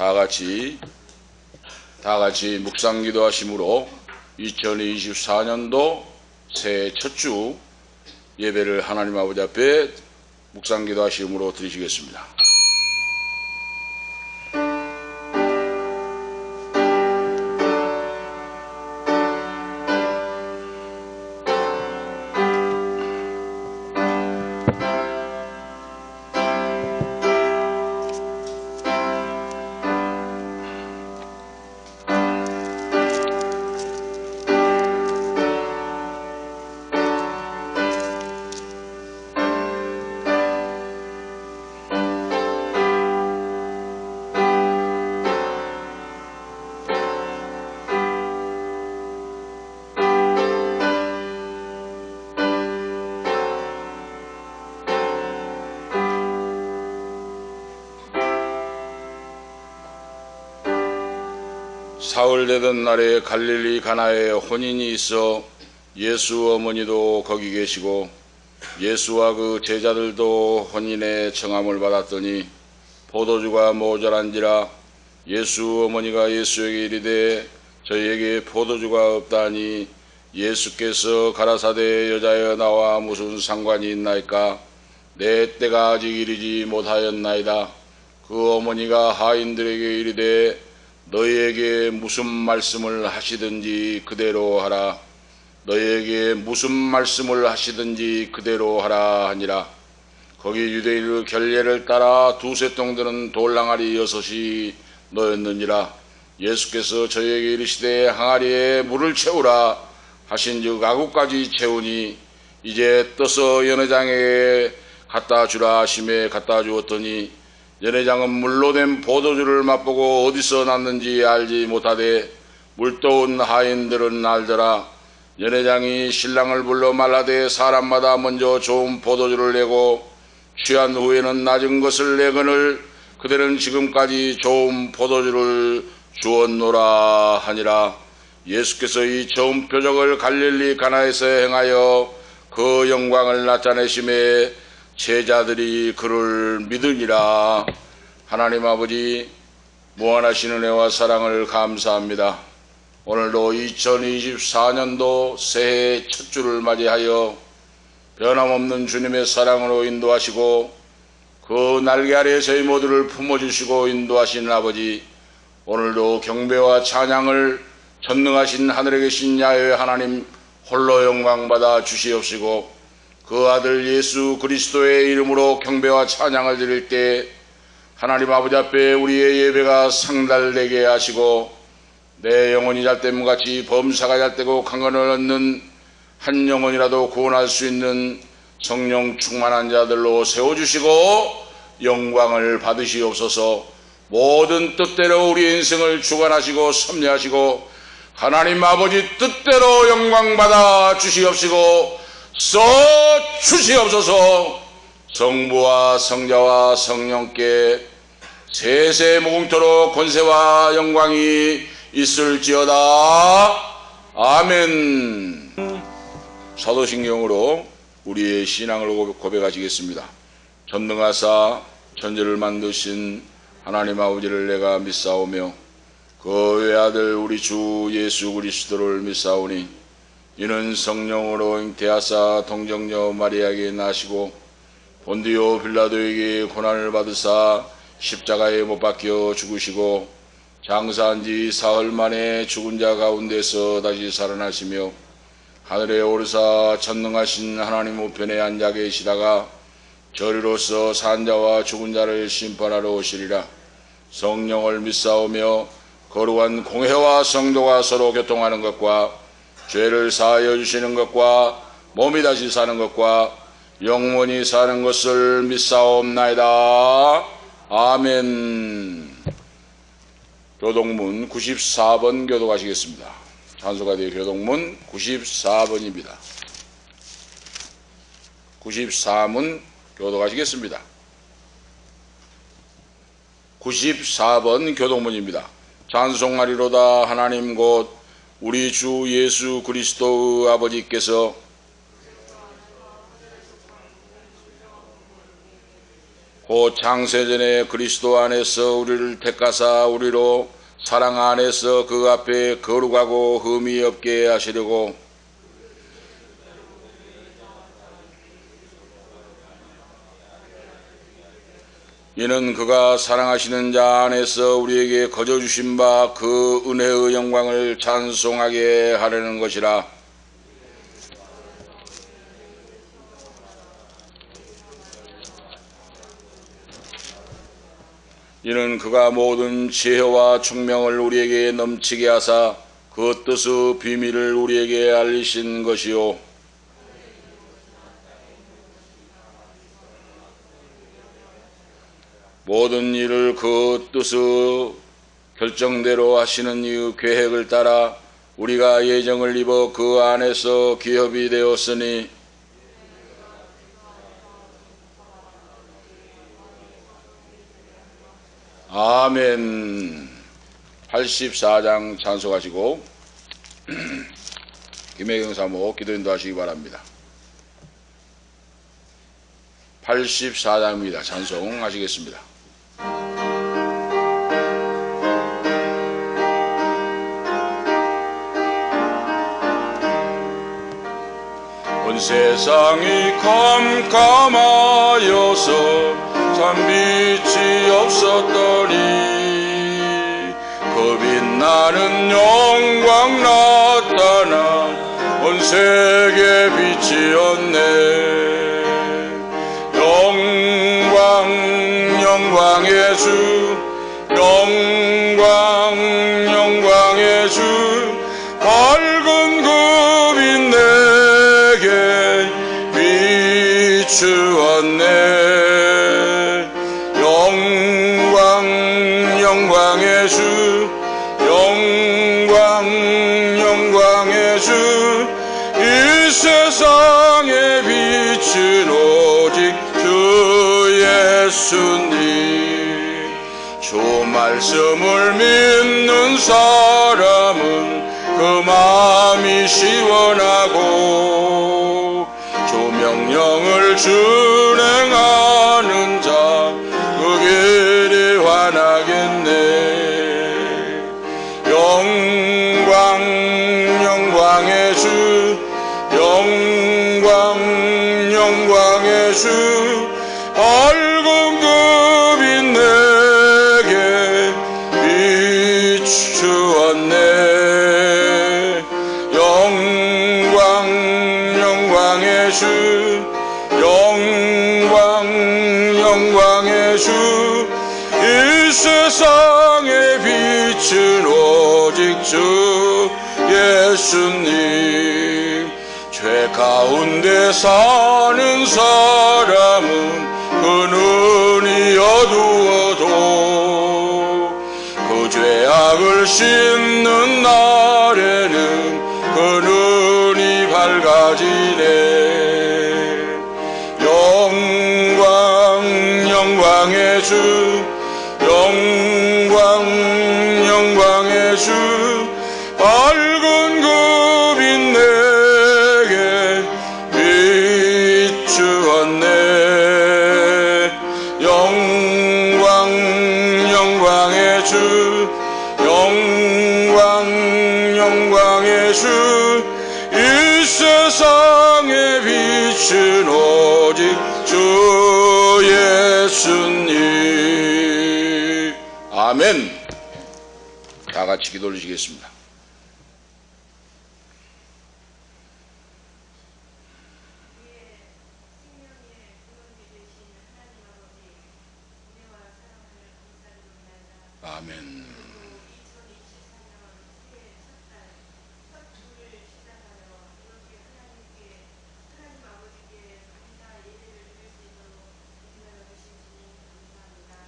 다 같이 묵상기도 하심으로 2024년도 새해 첫 주 예배를 하나님 아버지 앞에 묵상기도 하심으로 드리시겠습니다. 사흘 되던 날에 갈릴리 가나에 혼인이 있어 예수 어머니도 거기 계시고 예수와 그 제자들도 혼인의 청함을 받았더니 포도주가 모자란지라 예수 어머니가 예수에게 이르되 저희에게 포도주가 없다니 예수께서 가라사대 여자여 나와 무슨 상관이 있나이까 내 때가 아직 이르지 못하였나이다. 그 어머니가 하인들에게 이르되 너희에게 무슨 말씀을 하시든지 그대로 하라. 너희에게 무슨 말씀을 하시든지 그대로 하라 하니라. 거기 유대인의 결례를 따라 두세 똥 돌랑아리 6이 놓였느니라. 예수께서 저희에게 이르시되 항아리에 물을 채우라 하신즉 아구까지 채우니 이제 떠서 연회장에 갖다 주라 하심에 갖다 주었더니 연회장은 물로 된 포도주를 맛보고 어디서 났는지 알지 못하되 물떠온 하인들은 알더라. 연회장이 신랑을 불러 말하되 사람마다 먼저 좋은 포도주를 내고 취한 후에는 낮은 것을 내거늘 그들은 지금까지 좋은 포도주를 주었노라 하니라. 예수께서 이 처음 표적을 갈릴리 가나에서 행하여 그 영광을 나타내심에 제자들이 그를 믿으니라. 하나님 아버지 무한하신 은혜와 사랑을 감사합니다. 오늘도 2024년도 새해 첫 주를 맞이하여 변함없는 주님의 사랑으로 인도하시고 그 날개 아래 저희 모두를 품어주시고 인도하신 아버지, 오늘도 경배와 찬양을 전능하신 하늘에 계신 야훼 하나님 홀로 영광받아 주시옵시고 그 아들 예수 그리스도의 이름으로 경배와 찬양을 드릴 때 하나님 아버지 앞에 우리의 예배가 상달되게 하시고 내 영혼이 잘됨같이 범사가 잘되고 강건을 얻는 한 영혼이라도 구원할 수 있는 성령 충만한 자들로 세워주시고 영광을 받으시옵소서. 모든 뜻대로 우리 인생을 주관하시고 섭리하시고 하나님 아버지 뜻대로 영광받아 주시옵시고 써 주시옵소서. 성부와 성자와 성령께 세세 무궁토록 권세와 영광이 있을지어다. 아멘. 사도신경으로 우리의 신앙을 고백하시겠습니다. 전능하사 천지를 만드신 하나님 아버지를 내가 믿사오며 그 외아들 우리 주 예수 그리스도를 믿사오니 이는 성령으로 잉태하사 동정녀 마리아에게 나시고 본디오 빌라도에게 고난을 받으사 십자가에 못 박혀 죽으시고 장사한 지 사흘 만에 죽은 자 가운데서 다시 살아나시며 하늘에 오르사 전능하신 하나님 우편에 앉아 계시다가 저리로서 산 자와 죽은 자를 심판하러 오시리라. 성령을 믿사오며 거룩한 공회와 성도가 서로 교통하는 것과 죄를 사하여 주시는 것과 몸이 다시 사는 것과 영원히 사는 것을 믿사옵나이다. 아멘. 교동문 94번 교독하시겠습니다. 찬송가대회 교동문 94번입니다. 94문 교독하시겠습니다. 94번 교동문입니다. 찬송하리로다 하나님 곧 우리 주 예수 그리스도의 아버지께서 곧 창세전에 그리스도 안에서 우리를 택하사 우리로 사랑 안에서 그 앞에 거룩하고 흠이 없게 하시려고 이는 그가 사랑하시는 자 안에서 우리에게 거저 주신 바 그 은혜의 영광을 찬송하게 하려는 것이라. 이는 그가 모든 지혜와 총명을 우리에게 넘치게 하사 그 뜻의 비밀을 우리에게 알리신 것이요 모든 일을 그 뜻의 결정대로 하시는 이 계획을 따라 우리가 예정을 입어 그 안에서 기업이 되었으니 아멘. 84장 찬송하시고 김혜경 사모 기도 인도하시기 바랍니다. 84장입니다. 찬송하시겠습니다. 온 세상이 캄캄하여서 참 빛이 없었더니 그 빛나는 영광 나타나 온 세계 빛이었네. 영광의 주 영광의 주 밝은 그 빛 내게 비추었네. 영광의 주 영광의 주 이 세상의 빛은 오직 주 예수님. 주 말씀을 믿는 사람은 그 마음이 시원하고 주 명령을 준행하는 자 그 길이 환하겠네. 영광의 주 영광의 주 밝은 그 빛 내게 비추었네. 영광의 주 영광의 주 이 세상의 빛은 오직 주 예수님. 죄 가운데 사는 사람은 그 눈이 어두워도 그 죄악을 씻는 날에는 그 눈이 밝아지네. 영광의 주 영광의 주 밝은 그 빛 내게 비추었네. 영광의 주 영광의 주 이 세상의 빛은 오직 주 예수님. 아멘. 다 같이 기도 올리시겠습니다. 아멘.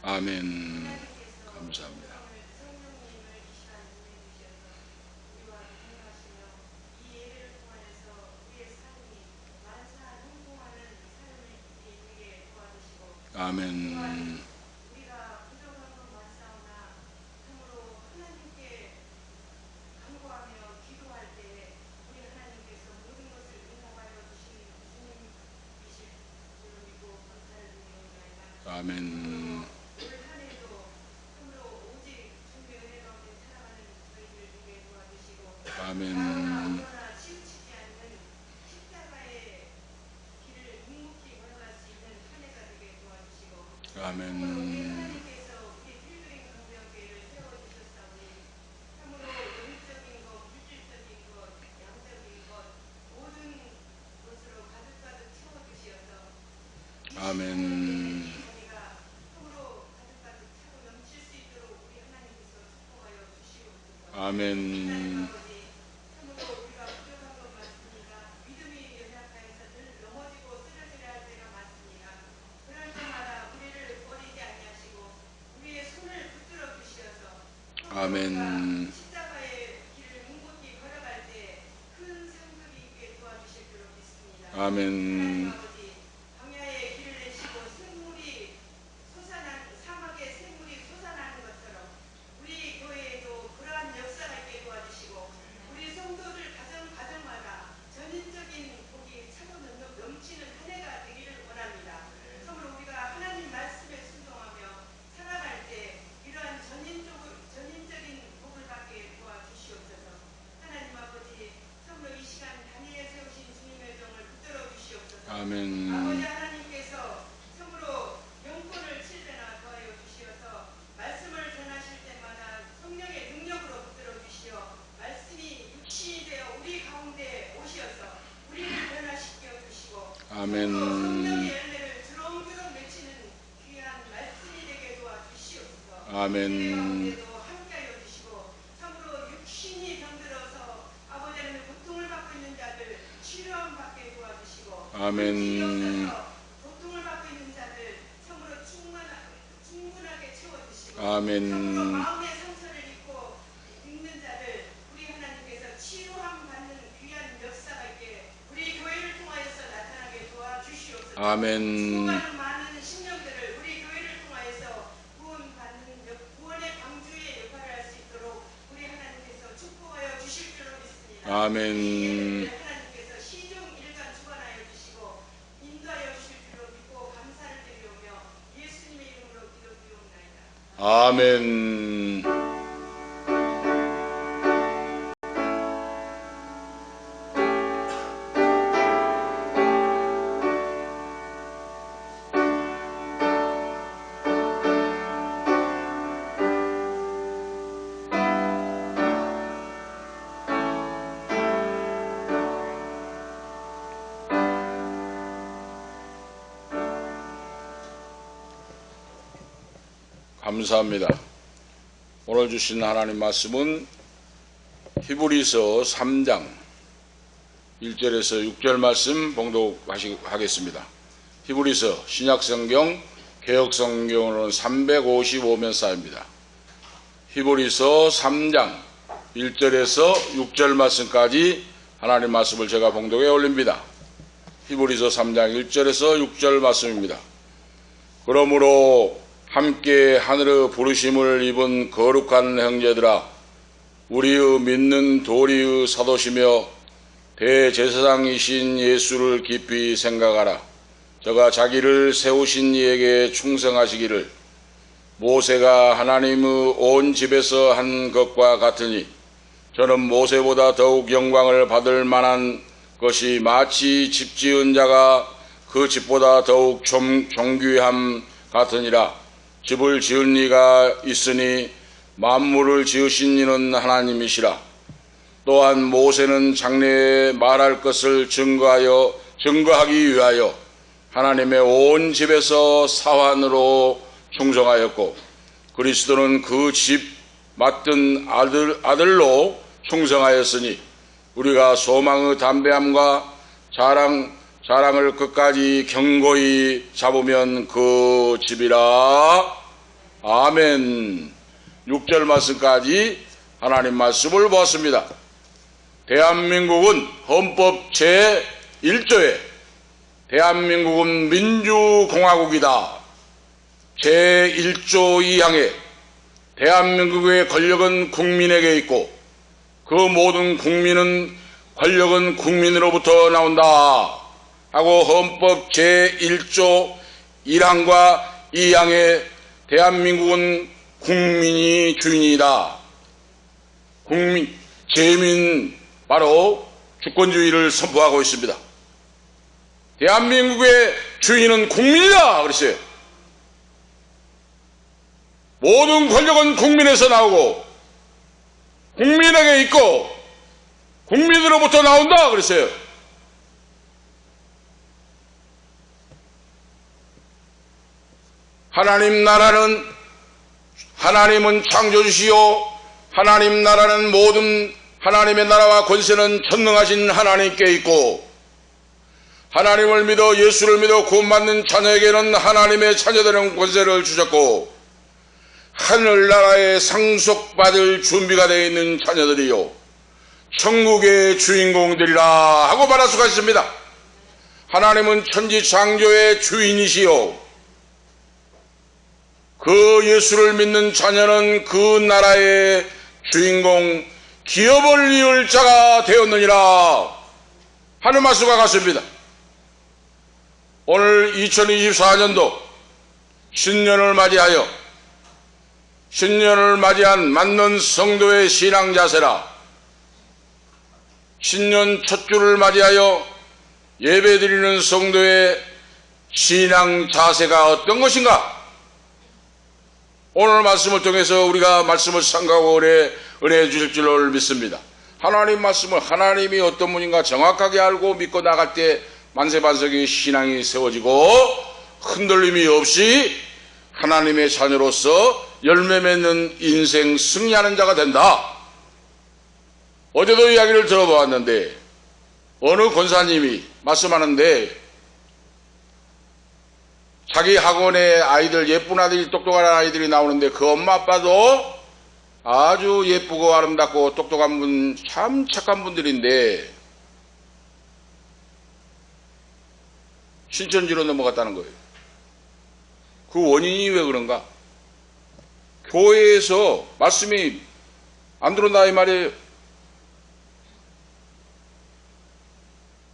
아멘. 감사합니다. 아멘. 아멘. 아멘. 아멘. 아멘. 아멘. 아멘. 아멘. 아멘. 아버지 하나님께서 참으로 영혼을 7배나 더하여 주시어서 말씀을 전하실 때마다 성령의 능력으로 붙들어 주시어 말씀이 육신이 되어 우리 가운데 오셔서 우리를 변화시켜 주시고 아멘. 성령의 열매를 주렁주렁 맺히는 귀한 말씀이 되게 도와주시옵소서. 아멘. 가운데도 함께하여 주시고 참으로 육신이 병들어서 아버지 하나님 고통을 받고 있는 자들 치료함 받게 도와주시고 아멘. 고통을 받고 있는 자들 참으로 충분하게 채워주시고 아멘. 참으로 마음의 상처를 입고 있는 자들 우리 하나님께서 치료함 받는 귀한 역사가 있게 우리 교회를 통하여서 나타나게 도와주시옵소서. 아멘. 수많은 많은 신령들을 우리 교회를 통하여서 구원의 방주의 역할을 할 수 있도록 우리 하나님께서 축복하여 주실 줄로 믿습니다. 아멘. 하나님께서 시종 일관 주관하여 주시고 인도하여 주실 줄로 믿고 감사를 드리오며 예수님의 이름으로 기도드리옵나이다. 아멘. 감사합니다. 오늘 주신 하나님 말씀은 히브리서 3장 1절에서 6절 말씀 봉독하겠습니다. 히브리서 신약성경 개혁성경으로는 355면사입니다. 히브리서 3장 1절에서 6절 말씀까지 하나님 말씀을 제가 봉독해 올립니다. 히브리서 3장 1절에서 6절 말씀입니다. 그러므로 함께 하늘의 부르심을 입은 거룩한 형제들아, 우리의 믿는 도리의 사도시며 대제사장이신 예수를 깊이 생각하라. 저가 자기를 세우신 이에게 충성하시기를 모세가 하나님의 온 집에서 한 것과 같으니 저는 모세보다 더욱 영광을 받을 만한 것이 마치 집 지은 자가 그 집보다 더욱 존귀함 같으니라. 집을 지은 이가 있으니 만물을 지으신 이는 하나님이시라. 또한 모세는 장래에 말할 것을 증거하기 위하여 하나님의 온 집에서 사환으로 충성하였고 그리스도는 그 집 맡은 아들로 충성하였으니 우리가 소망의 담대함과 자랑을 끝까지 견고히 잡으면 그 집이라. 아멘. 6절 말씀까지 하나님 말씀을 보았습니다. 대한민국은 헌법 제1조에 대한민국은 민주공화국이다. 제1조 2항에 대한민국의 권력은 국민에게 있고 그 모든 권력은 국민으로부터 나온다 하고 헌법 제1조 1항과 이 양의 대한민국은 국민이 주인이다. 재민 바로 주권주의를 선포하고 있습니다. 대한민국의 주인은 국민이다 그랬어요. 모든 권력은 국민에서 나오고 국민에게 있고 국민으로부터 나온다 그랬어요. 하나님 나라는 하나님은 창조주시요 하나님 나라는 모든 하나님의 나라와 권세는 전능하신 하나님께 있고 하나님을 믿어 예수를 믿어 구원받는 자녀에게는 하나님의 자녀되는 권세를 주셨고 하늘나라에 상속받을 준비가 되어 있는 자녀들이요 천국의 주인공들이라 하고 말할 수가 있습니다. 하나님은 천지창조의 주인이시요 그 예수를 믿는 자녀는 그 나라의 주인공 기업을 이을 자가 되었느니라 하는 말씀과 같습니다. 오늘 2024년도 신년을 맞이한 맞는 성도의 신앙 자세라 신년 첫 주를 맞이하여 예배드리는 성도의 신앙 자세가 어떤 것인가? 오늘 말씀을 통해서 우리가 말씀을 상고하고 은혜 주실 줄을 믿습니다. 하나님 말씀을 하나님이 어떤 분인가 정확하게 알고 믿고 나갈 때 만세반석의 신앙이 세워지고 흔들림이 없이 하나님의 자녀로서 열매 맺는 인생 승리하는 자가 된다. 어제도 이야기를 들어보았는데 어느 권사님이 말씀하는데 자기 학원에 아이들 예쁜 아들이 똑똑한 아이들이 나오는데 그 엄마 아빠도 아주 예쁘고 아름답고 똑똑한 분 참 착한 분들인데 신천지로 넘어갔다는 거예요. 그 원인이 왜 그런가? 교회에서 말씀이 안 들어온다 이 말이에요.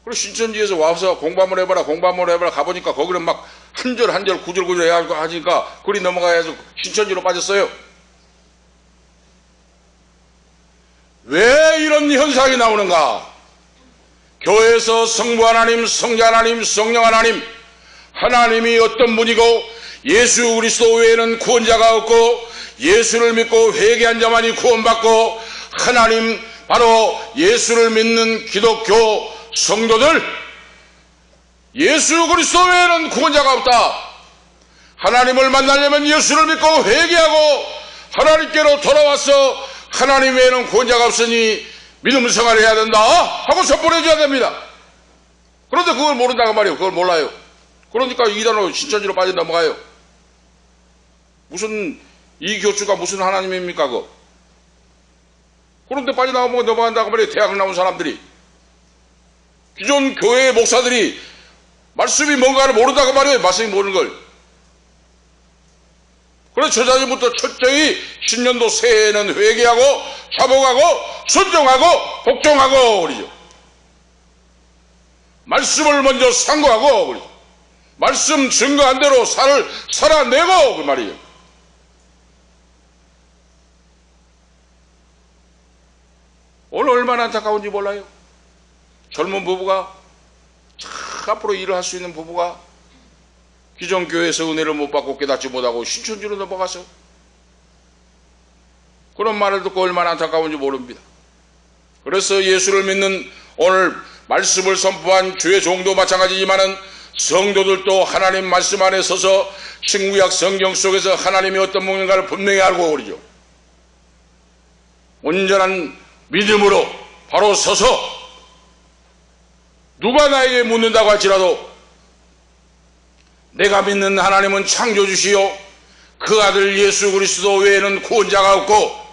그리고 신천지에서 와서 공부 한번 해봐라 가보니까 거기는 막 한 절 한 절 구절구절 해야 하니까 그리 넘어가야 해서 신천지로 빠졌어요. 왜 이런 현상이 나오는가? 교회에서 성부 하나님, 성자 하나님, 성령 하나님, 하나님이 어떤 분이고 예수 그리스도 외에는 구원자가 없고 예수를 믿고 회개한 자만이 구원받고 하나님 바로 예수를 믿는 기독교 성도들 예수 그리스도 외에는 구원자가 없다. 하나님을 만나려면 예수를 믿고 회개하고 하나님께로 돌아와서 하나님 외에는 구원자가 없으니 믿음 생활을 해야 된다 하고 선포해줘야 됩니다. 그런데 그걸 모른다고 말이에요. 그걸 몰라요. 그러니까 이단으로 신천지로 빠져 넘어가요. 무슨 이 교주가 무슨 하나님입니까 그거. 그런데 빠져나가면 넘어간다고 말이에요. 대학 나온 사람들이. 기존 교회의 목사들이 말씀이 뭔가를 모른다고 말이에요. 말씀이 모르는 걸. 그래서 저자들부터 철저히 신년도 새해에는 회개하고 자복하고 순종하고 복종하고 그러죠. 말씀을 먼저 상고하고 그러죠. 말씀 증거한 대로 살아내고 그 말이에요. 오늘 얼마나 안타까운지 몰라요. 젊은 부부가 앞으로 일을 할 수 있는 부부가 기존 교회에서 은혜를 못 받고 깨닫지 못하고 신천지로 넘어가서 그런 말을 듣고 얼마나 안타까운지 모릅니다. 그래서 예수를 믿는 오늘 말씀을 선포한 주의 종도 마찬가지지만은 성도들도 하나님 말씀 안에 서서 신구약 성경 속에서 하나님이 어떤 분인가를 분명히 알고 그러죠. 온전한 믿음으로 바로 서서 누가 나에게 묻는다고 할지라도 내가 믿는 하나님은 창조주시요 그 아들 예수 그리스도 외에는 구원자가 없고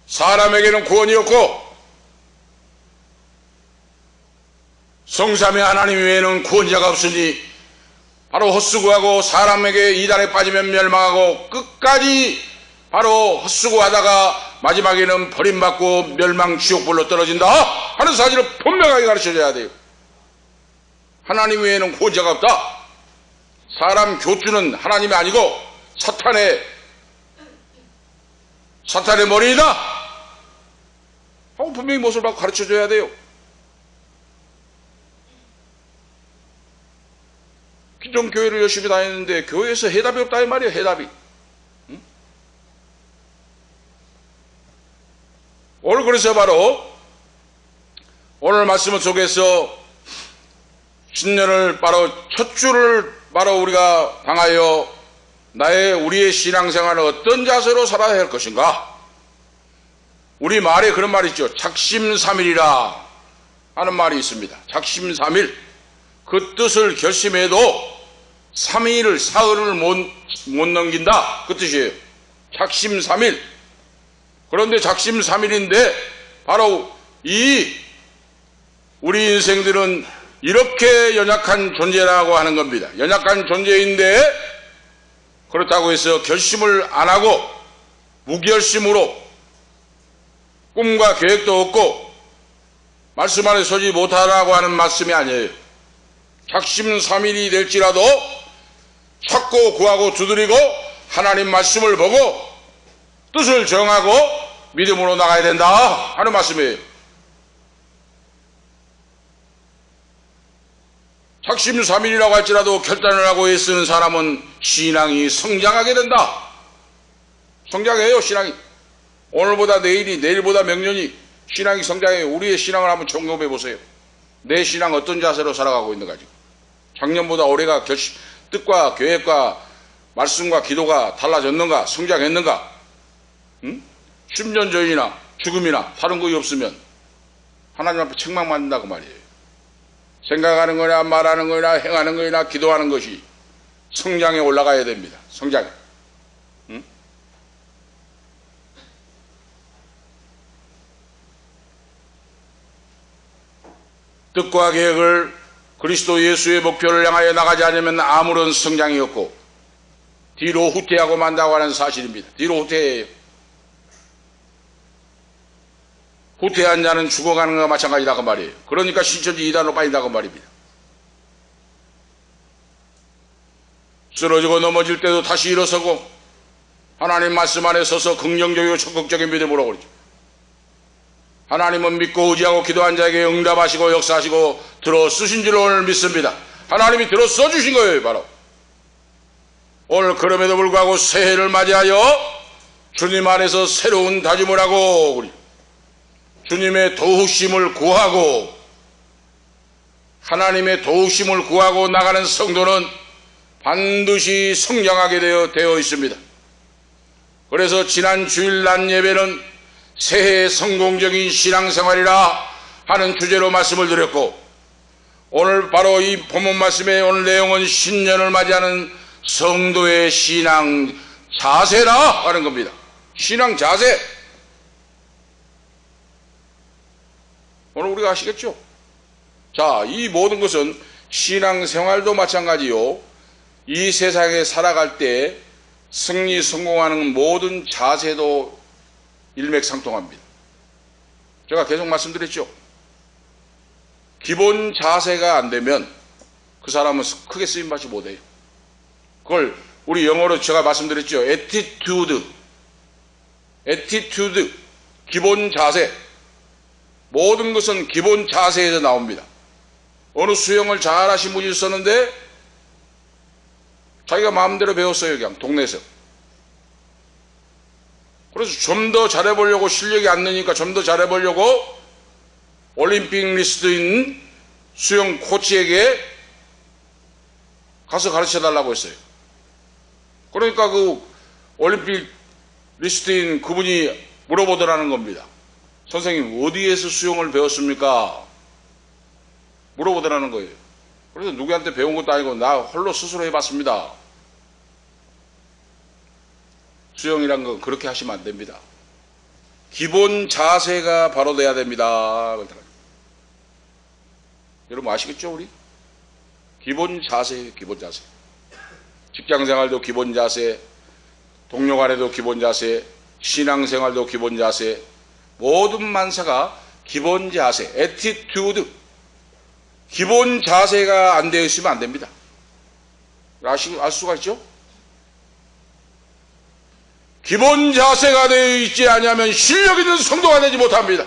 사람에게는 구원이 없고 성삼위 하나님 외에는 구원자가 없으니 바로 헛수고하고 사람에게 이단에 빠지면 멸망하고 끝까지 바로 헛수고하다가 마지막에는 버림받고 멸망 지옥불로 떨어진다 하는 사실을 분명하게 가르쳐줘야 돼요. 하나님 외에는 구원자가 없다. 사람 교주는 하나님이 아니고 사탄의 머리이다 하고 분명히 못을 받고 가르쳐줘야 돼요. 기존 교회를 열심히 다녔는데 교회에서 해답이 없다 이 말이에요. 해답이. 응? 오늘 그래서 바로 오늘 말씀 속에서 신년을 바로 첫 주를 바로 우리가 당하여 우리의 신앙생활을 어떤 자세로 살아야 할 것인가? 우리 말에 그런 말이 있죠. 작심삼일이라 하는 말이 있습니다. 작심삼일. 그 뜻을 결심해도 3일을 사흘을 못 넘긴다 그 뜻이에요. 작심삼일. 그런데 작심삼일인데 바로 우리 인생들은 이렇게 연약한 존재라고 하는 겁니다. 연약한 존재인데 그렇다고 해서 결심을 안 하고 무결심으로 꿈과 계획도 없고 말씀 안에 서지 못하라고 하는 말씀이 아니에요. 작심삼일이 될지라도 찾고 구하고 두드리고 하나님 말씀을 보고 뜻을 정하고 믿음으로 나가야 된다 하는 말씀이에요. 작심삼일이라고 할지라도 결단을 하고 애쓰는 사람은 신앙이 성장하게 된다. 성장해요. 신앙이. 오늘보다 내일이, 내일보다 명년이 신앙이 성장해요. 우리의 신앙을 한번 점검해 보세요. 내 신앙 어떤 자세로 살아가고 있는가 지금. 작년보다 올해가 뜻과 계획과 말씀과 기도가 달라졌는가? 성장했는가? 10년 전이나 죽음이나 다른 것이 없으면 하나님 앞에 책망받는다고 말이에요. 생각하는 거나 말하는 거나 행하는 거나 기도하는 것이 성장에 올라가야 됩니다. 성장에. 뜻과 계획을 그리스도 예수의 목표를 향하여 나가지 않으면 아무런 성장이 없고 뒤로 후퇴하고 만다고 하는 사실입니다. 뒤로 후퇴해요. 후퇴한 자는 죽어가는 것과 마찬가지다고 말이에요. 그러니까 신천지 이단으로 빠진다고 말입니다. 쓰러지고 넘어질 때도 다시 일어서고 하나님 말씀 안에 서서 긍정적이고 적극적인 믿음으로 그러죠. 하나님은 믿고 의지하고 기도한 자에게 응답하시고 역사하시고 들어 쓰신 줄 오늘 믿습니다. 하나님이 들어 써주신 거예요. 바로 오늘 그럼에도 불구하고 새해를 맞이하여 주님 안에서 새로운 다짐을 하고 주님의 도우심을 구하고 하나님의 도우심을 구하고 나가는 성도는 반드시 성장하게 되어 있습니다. 그래서 지난 주일 낮 예배는 새해의 성공적인 신앙생활이라 하는 주제로 말씀을 드렸고 오늘 바로 이 본문 말씀의 오늘 내용은 신년을 맞이하는 성도의 신앙 자세라 하는 겁니다. 신앙 자세. 오늘 우리가 아시겠죠? 자, 이 모든 것은 신앙생활도 마찬가지요. 이 세상에 살아갈 때 승리 성공하는 모든 자세도 일맥상통합니다. 제가 계속 말씀드렸죠. 기본 자세가 안 되면 그 사람은 크게 쓰임받지 못해요. 그걸 우리 영어로 제가 말씀드렸죠. attitude, 기본 자세. 모든 것은 기본 자세에서 나옵니다. 어느 수영을 잘 하신 분이 있었는데 자기가 마음대로 배웠어요. 그냥 동네에서. 그래서 좀 더 잘해보려고 실력이 안 느니까 좀 더 잘해보려고 올림픽 리스트인 수영 코치에게 가서 가르쳐달라고 했어요. 그러니까 그 올림픽 리스트인 그분이 물어보더라는 겁니다. 선생님 어디에서 수영을 배웠습니까? 물어보더라는 거예요. 그래서 누구한테 배운 것도 아니고 나 홀로 스스로 해봤습니다. 수영이란 건 그렇게 하시면 안 됩니다. 기본 자세가 바로 돼야 됩니다. 여러분 아시겠죠? 우리? 기본 자세, 기본 자세. 직장생활도 기본 자세, 동료 간에도 기본 자세, 신앙생활도 기본 자세, 모든 만사가 기본 자세, 애티튜드, 기본 자세가 안 되어 있으면 안 됩니다. 알 수가 있죠? 기본 자세가 되어 있지 않으면 실력 있는 성도가 되지 못합니다.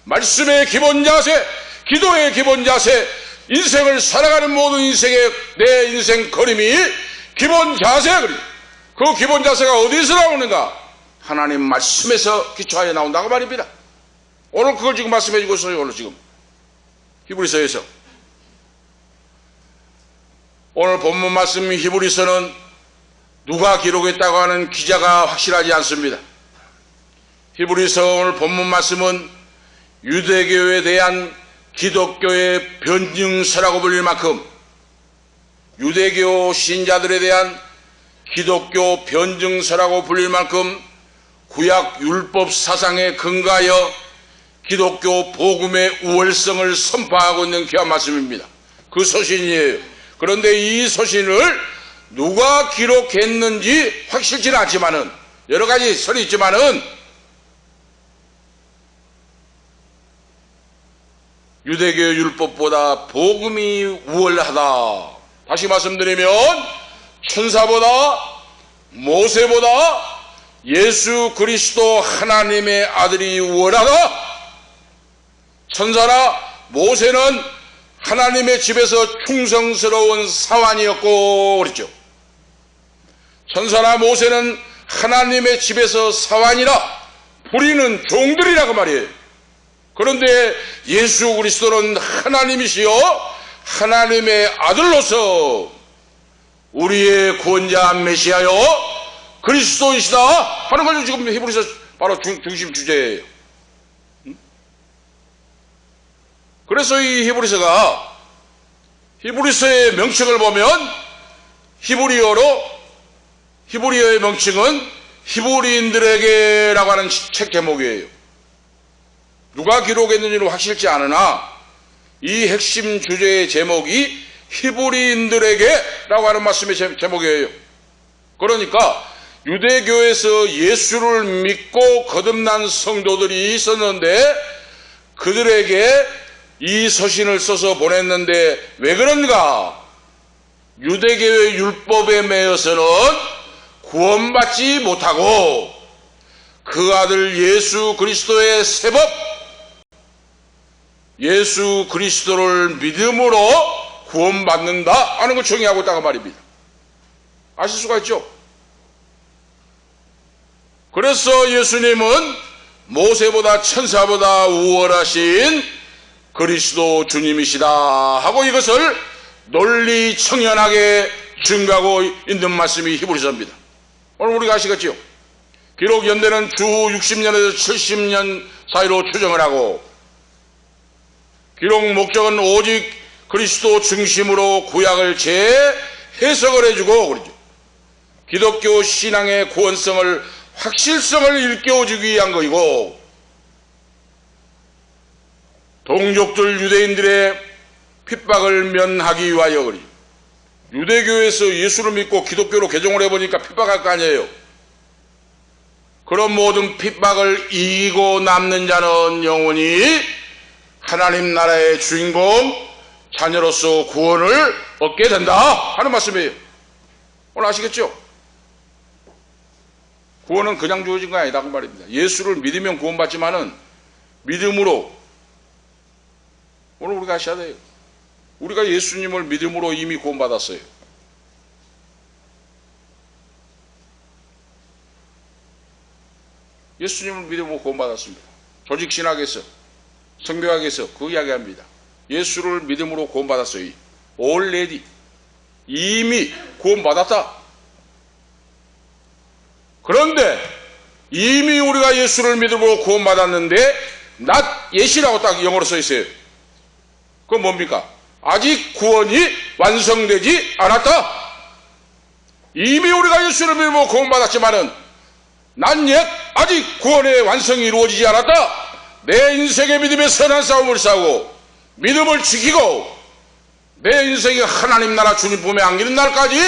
말씀의 기본 자세, 기도의 기본 자세, 인생을 살아가는 모든 인생의 내 인생 걸음이 기본 자세야. 그 기본 자세가 어디서 나오는가? 하나님 말씀에서 기초하여 나온다고 말입니다. 오늘 그걸 지금 말씀해 주고 있어요. 오늘 지금 히브리서에서 오늘 본문 말씀 히브리서는 누가 기록했다고 하는 기자가 확실하지 않습니다. 히브리서 오늘 본문 말씀은 유대교에 대한 기독교의 변증서라고 불릴 만큼 유대교 신자들에 대한 기독교 변증서라고 불릴 만큼 구약 율법 사상에 근거하여 기독교 복음의 우월성을 선포하고 있는 귀한 말씀입니다. 그 서신이에요. 그런데 이 서신을 누가 기록했는지 확실치는 않지만은 여러 가지 설이 있지만은 유대교 율법보다 복음이 우월하다. 다시 말씀드리면 천사보다 모세보다 예수 그리스도 하나님의 아들이 우월하다. 천사나 모세는 하나님의 집에서 충성스러운 사환이었고 그랬죠. 천사나 모세는 하나님의 집에서 사환이라 부리는 종들이라고 말이에요. 그런데 예수 그리스도는 하나님이시여 하나님의 아들로서 우리의 구원자 메시아여 그리스도이시다 하는 걸 지금 히브리서 바로 중심 주제예요. 그래서 이 히브리서의 명칭을 보면 히브리어의 명칭은 히브리인들에게라고 하는 책 제목이에요. 누가 기록했는지는 확실치 않으나 이 핵심 주제의 제목이 히브리인들에게라고 하는 말씀의 제목이에요. 그러니까 유대교에서 예수를 믿고 거듭난 성도들이 있었는데 그들에게 이 서신을 써서 보냈는데 왜 그런가? 유대교의 율법에 매여서는 구원받지 못하고 그 아들 예수 그리스도의 새 법 예수 그리스도를 믿음으로 구원받는다 하는 걸 정의하고 있다고 말입니다. 아실 수가 있죠? 그래서 예수님은 모세보다 천사보다 우월하신 그리스도 주님이시다 하고 이것을 논리 청연하게 증거하고 있는 말씀이 히브리서입니다. 오늘 우리가 아시겠죠? 비록 연대는 주 60년에서 70년 사이로 추정을 하고 비록 목적은 오직 그리스도 중심으로 구약을 재해석을 해주고 그러죠. 기독교 신앙의 구원성을 확실성을 일깨워주기 위한 것이고 동족들 유대인들의 핍박을 면하기 위하여 그러죠. 유대교에서 예수를 믿고 기독교로 개종을 해보니까 핍박할 거 아니에요. 그런 모든 핍박을 이기고 남는 자는 영원히 하나님 나라의 주인공 자녀로서 구원을 얻게 된다 하는 말씀이에요. 오늘 아시겠죠? 구원은 그냥 주어진 거 아니다 그 말입니다. 예수를 믿으면 구원받지만은 믿음으로 오늘 우리가 아셔야 돼요. 우리가 예수님을 믿음으로 이미 구원받았어요. 예수님을 믿음으로 구원받았습니다. 조직신학에서 성경학에서 그 이야기합니다. 예수를 믿음으로 구원받았어요. already 이미 구원받았다. 그런데 이미 우리가 예수를 믿음으로 구원받았는데 not yet이라고 딱 영어로 써 있어요. 그건 뭡니까? 아직 구원이 완성되지 않았다. 이미 우리가 예수를 믿음으로 구원받았지만은 not yet 아직 구원의 완성이 이루어지지 않았다. 내 인생의 믿음의 선한 싸움을 싸우고 믿음을 지키고 내 인생이 하나님 나라 주님 품에 안기는 날까지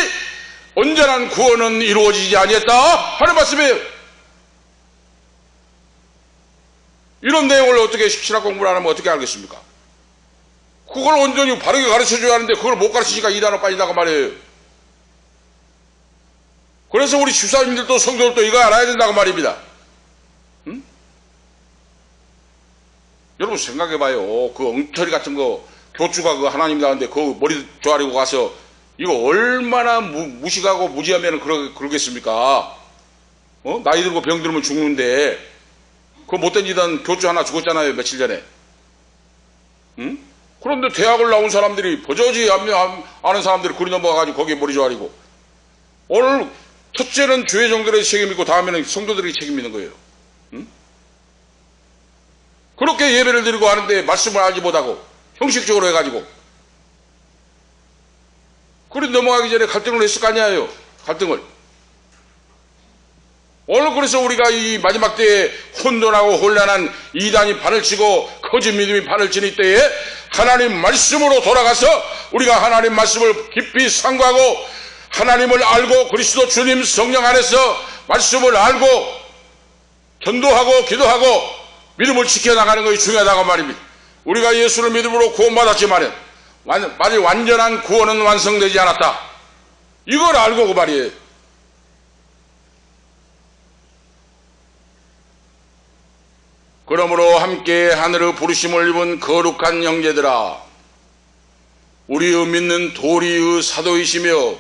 온전한 구원은 이루어지지 아니했다 하는 말씀이에요. 이런 내용을 어떻게 신학 공부를 안 하면 어떻게 알겠습니까? 그걸 온전히 바르게 가르쳐줘야 하는데 그걸 못 가르치니까 이단으로 빠진다고 말이에요. 그래서 우리 집사님들도 성도들도 이거 알아야 된다고 말입니다. 응? 여러분 생각해봐요. 그 엉터리 같은 거 교주가 그 하나님 나왔는데 그 머리 조아리고 가서 이거 얼마나 무식하고 무지하면 그러겠습니까? 나이 들고 병 들면 죽는데 그 못된 짓한 교주 하나 죽었잖아요, 며칠 전에. 응? 그런데 대학을 나온 사람들이 버저지 아는 사람들이 그리 넘어가가지고 거기에 머리 조아리고 오늘 첫째는 교회 정도의 책임이고 다음에는 성도들이 책임있는 거예요. 응? 그렇게 예배를 드리고 하는데 말씀을 알지 못하고 형식적으로 해가지고 그리 넘어가기 전에 갈등을 했을 거 아니에요. 갈등을. 오늘 그래서 우리가 이 마지막 때에 혼돈하고 혼란한 이단이 판을 치고 거짓 믿음이 판을 치는 때에 하나님 말씀으로 돌아가서 우리가 하나님 말씀을 깊이 상고하고 하나님을 알고 그리스도 주님 성령 안에서 말씀을 알고 전도하고 기도하고 믿음을 지켜나가는 것이 중요하다고 말입니다. 우리가 예수를 믿음으로 구원받았지만 아직 완전한 구원은 완성되지 않았다. 이걸 알고 그 말이에요. 그러므로 함께 하늘의 부르심을 입은 거룩한 형제들아, 우리의 믿는 도리의 사도이시며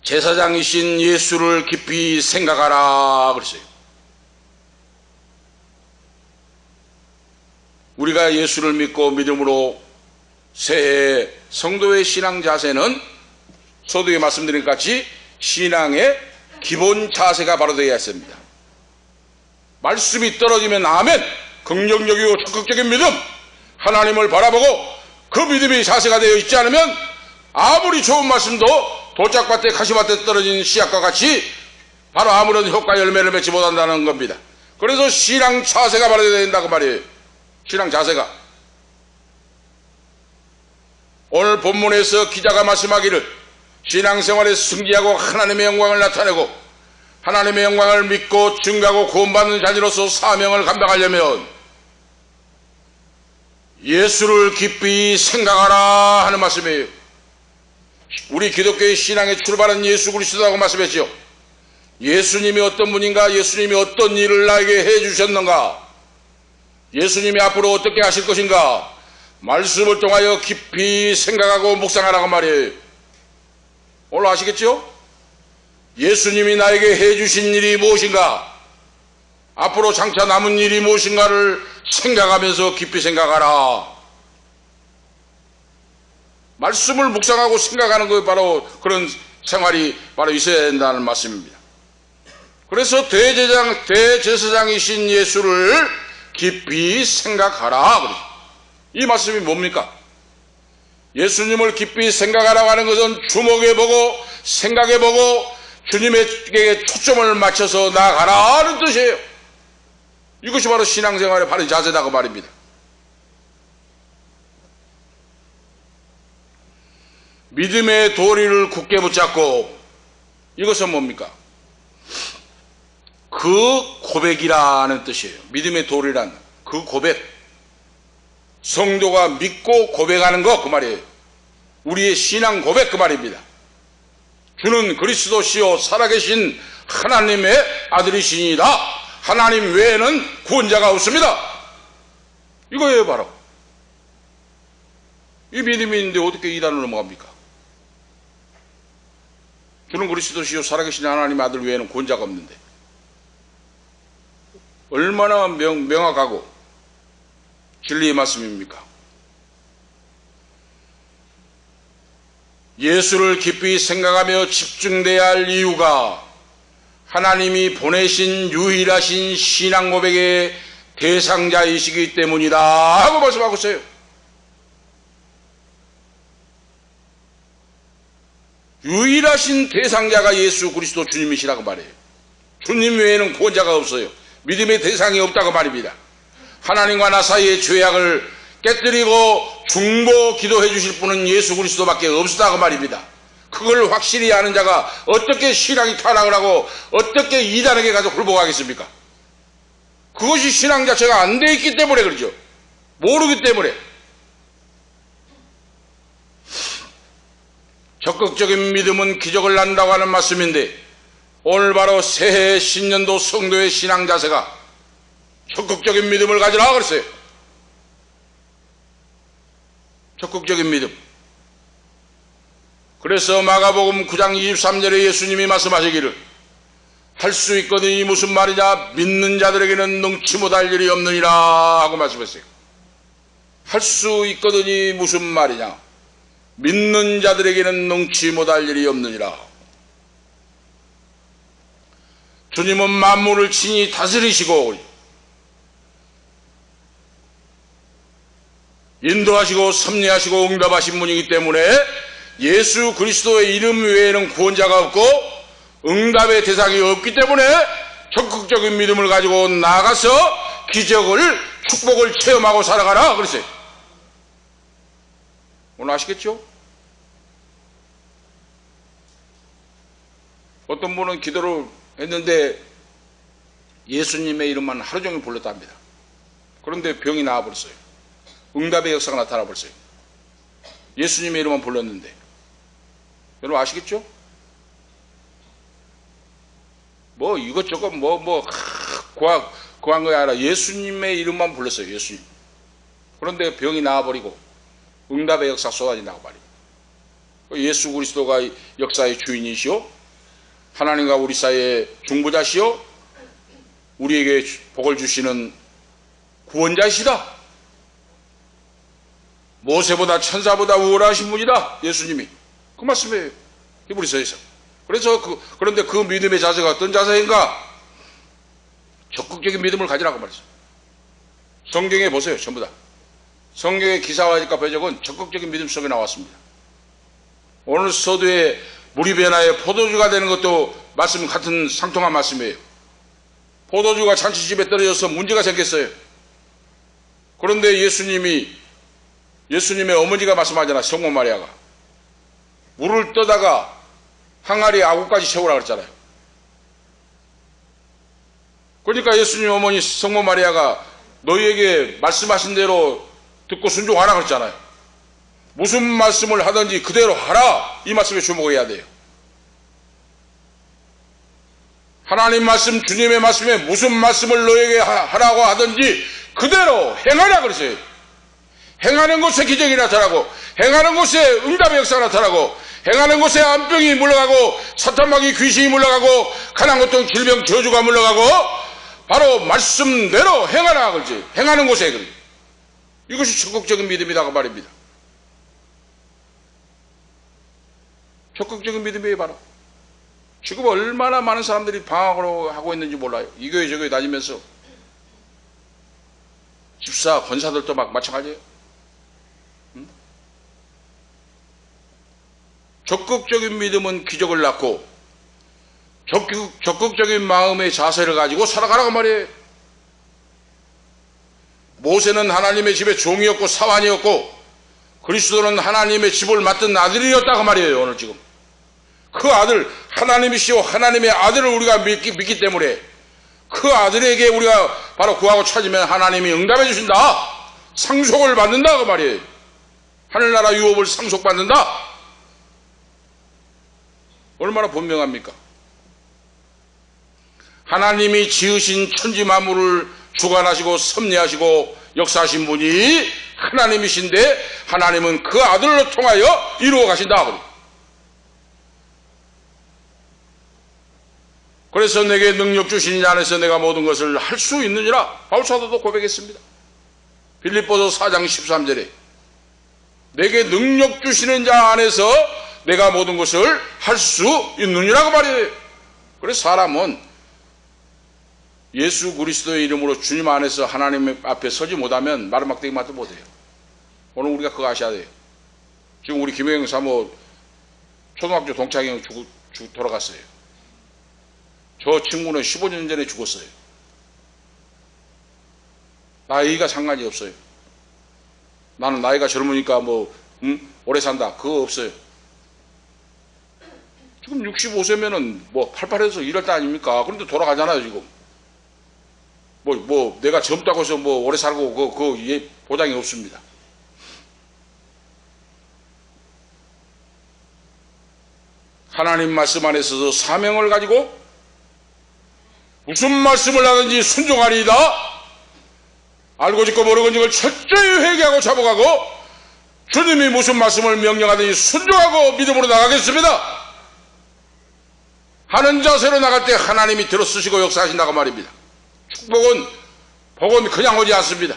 제사장이신 예수를 깊이 생각하라 그랬어요. 우리가 예수를 믿고 믿음으로 새해 성도의 신앙 자세는 서두에 말씀드린 것 같이 신앙의 기본 자세가 바로 되어야 했습니다. 말씀이 떨어지면 아멘, 긍정적이고 적극적인 믿음, 하나님을 바라보고 그 믿음이 자세가 되어 있지 않으면 아무리 좋은 말씀도 도짝밭에 가시밭에 떨어진 씨앗과 같이 바로 아무런 효과 열매를 맺지 못한다는 겁니다. 그래서 신앙 자세가 바로 되어야 된다고 말이에요. 신앙 자세가. 오늘 본문에서 기자가 말씀하기를 신앙생활에 승리하고 하나님의 영광을 나타내고 하나님의 영광을 믿고 증거하고 구원받는 자녀로서 사명을 감당하려면 예수를 깊이 생각하라 하는 말씀이에요. 우리 기독교의 신앙의 출발은 예수 그리스도라고 말씀했죠. 예수님이 어떤 분인가, 예수님이 어떤 일을 나에게 해주셨는가, 예수님이 앞으로 어떻게 하실 것인가, 말씀을 통하여 깊이 생각하고 묵상하라고 말이에요. 오늘 아시겠죠? 예수님이 나에게 해주신 일이 무엇인가, 앞으로 장차 남은 일이 무엇인가를 생각하면서 깊이 생각하라. 말씀을 묵상하고 생각하는 것 바로 그런 생활이 바로 있어야 된다는 말씀입니다. 그래서 대제사장이신 예수를 깊이 생각하라. 이 말씀이 뭡니까? 예수님을 깊이 생각하라고 하는 것은 주목해보고 생각해보고 주님에게 초점을 맞춰서 나아가라는 뜻이에요. 이것이 바로 신앙생활의 바른 자세다고 말입니다. 믿음의 도리를 굳게 붙잡고, 이것은 뭡니까? 그 고백이라는 뜻이에요. 믿음의 도리란 그 고백, 성도가 믿고 고백하는 것, 그 말이에요. 우리의 신앙 고백, 그 말입니다. 주는 그리스도시요 살아계신 하나님의 아들이시니라. 하나님 외에는 구원자가 없습니다. 이거예요 바로. 이 믿음이 있는데 어떻게 이단을 넘어갑니까? 주는 그리스도시요 살아계신 하나님의 아들 외에는 구원자가 없는데 얼마나 명확하고 진리의 말씀입니까? 예수를 깊이 생각하며 집중돼야 할 이유가 하나님이 보내신 유일하신 신앙 고백의 대상자이시기 때문이다 하고 말씀하고 있어요. 유일하신 대상자가 예수 그리스도 주님이시라고 말해요. 주님 외에는 구원자가 없어요. 믿음의 대상이 없다고 말입니다. 하나님과 나 사이의 죄악을 깨뜨리고 중보 기도해 주실 분은 예수 그리스도밖에 없다고 말입니다. 그걸 확실히 아는 자가 어떻게 신앙이 타락을 하고 어떻게 이단에게 가서 굴복하겠습니까? 그것이 신앙 자체가 안 돼 있기 때문에 그러죠. 모르기 때문에. 적극적인 믿음은 기적을 낳는다고 하는 말씀인데, 오늘 바로 새해 신년도 성도의 신앙 자세가 적극적인 믿음을 가지라 그랬어요. 적극적인 믿음. 그래서 마가복음 9장 23절에 예수님이 말씀하시기를, 할 수 있거든이 무슨 말이냐, 믿는 자들에게는 능치 못할 일이 없느니라 하고 말씀했어요. 할 수 있거든이 무슨 말이냐, 믿는 자들에게는 능치 못할 일이 없느니라. 주님은 만물을 친히 다스리시고 인도하시고 섭리하시고 응답하신 분이기 때문에 예수 그리스도의 이름 외에는 구원자가 없고 응답의 대상이 없기 때문에 적극적인 믿음을 가지고 나가서 기적을, 축복을 체험하고 살아가라 그랬어요. 오늘 아시겠죠? 어떤 분은 기도를 했는데 예수님의 이름만 하루 종일 불렀답니다. 그런데 병이 나와버렸어요. 응답의 역사가 나타나 버렸어요. 예수님의 이름만 불렀는데. 여러분 아시겠죠? 뭐 이것저것 구한 거 아니라 예수님의 이름만 불렀어요. 예수님. 그런데 병이 나와버리고 응답의 역사 쏟아진다고 말이에요. 예수 그리스도가 역사의 주인이시오, 하나님과 우리 사이의 중보자시오, 우리에게 복을 주시는 구원자시다. 모세보다 천사보다 우월하신 분이다. 예수님이. 그 말씀이에요. 히브리서에서. 그런데 그 믿음의 자세가 어떤 자세인가? 적극적인 믿음을 가지라고 말했어요. 성경에 보세요. 전부 다. 성경의 기사화니까 배적은 적극적인 믿음 속에 나왔습니다. 오늘 서두에 물이 변화에 포도주가 되는 것도 말씀 같은 상통한 말씀이에요. 포도주가 잔치집에 떨어져서 문제가 생겼어요. 그런데 예수님의 어머니가 말씀하잖아. 성모 마리아가 물을 떠다가 항아리에 아구까지 채우라 그랬잖아요. 그러니까 예수님 어머니 성모 마리아가 너희에게 말씀하신 대로 듣고 순종하라 그랬잖아요. 무슨 말씀을 하든지 그대로 하라, 이 말씀에 주목해야 돼요. 하나님 말씀, 주님의 말씀에 무슨 말씀을 너에게 하라고 하든지 그대로 행하라 그랬어요. 행하는 곳에 기적이 나타나고, 행하는 곳에 응답의 역사가 나타나고, 행하는 곳에 암병이 물러가고, 사탄마귀 귀신이 물러가고, 가난 고통 질병 저주가 물러가고, 바로 말씀대로 행하라 그러지. 행하는 곳에 그래. 이것이 적극적인 믿음이라고 말입니다. 적극적인 믿음이에요. 바로 지금 얼마나 많은 사람들이 방황을 하고 있는지 몰라요. 이 교회 저 교회 다니면서 집사 권사들도 막 마찬가지예요. 적극적인 믿음은 기적을 낳고 적극적인 마음의 자세를 가지고 살아가라고 말이에요. 모세는 하나님의 집에 종이었고 사환이었고 그리스도는 하나님의 집을 맡은 아들이었다고 말이에요. 오늘 지금 그 아들, 하나님이시오 하나님의 아들을 우리가 믿기 때문에 그 아들에게 우리가 바로 구하고 찾으면 하나님이 응답해 주신다. 상속을 받는다 그 말이에요. 하늘나라 유업을 상속받는다. 얼마나 분명합니까? 하나님이 지으신 천지 만물을 주관하시고 섭리하시고 역사하신 분이 하나님이신데 하나님은 그 아들로 통하여 이루어 가신다. 그래서 내게 능력 주신 자 안에서 내가 모든 것을 할 수 있느니라 바울 사도도 고백했습니다. 빌립보서 4장 13절에 내게 능력 주시는 자 안에서 내가 모든 것을 할 수 있느니라고 말이에요. 그래서 사람은 예수 그리스도의 이름으로 주님 안에서 하나님 앞에 서지 못하면 마루막대기 맞도 못해요. 오늘 우리가 그거 아셔야 돼요. 지금 우리 김혜영 사모 초등학교 동창이 돌아갔어요. 저 친구는 15년 전에 죽었어요. 나이가 상관이 없어요. 나는 나이가 젊으니까 오래 산다 그거 없어요. 지금 65세면은 88에서 일할 때 아닙니까? 그런데 돌아가잖아요 지금. 내가 젊다고 해서 오래 살고 그 보장이 없습니다. 하나님 말씀 안에 있어서 사명을 가지고 무슨 말씀을 하든지 순종하리이다. 알고 짓고 모르고 짓을 철저히 회개하고 잡아가고 주님이 무슨 말씀을 명령하든지 순종하고 믿음으로 나가겠습니다 하는 자세로 나갈 때 하나님이 들어쓰시고 역사하신다고 말입니다. 복은 그냥 오지 않습니다.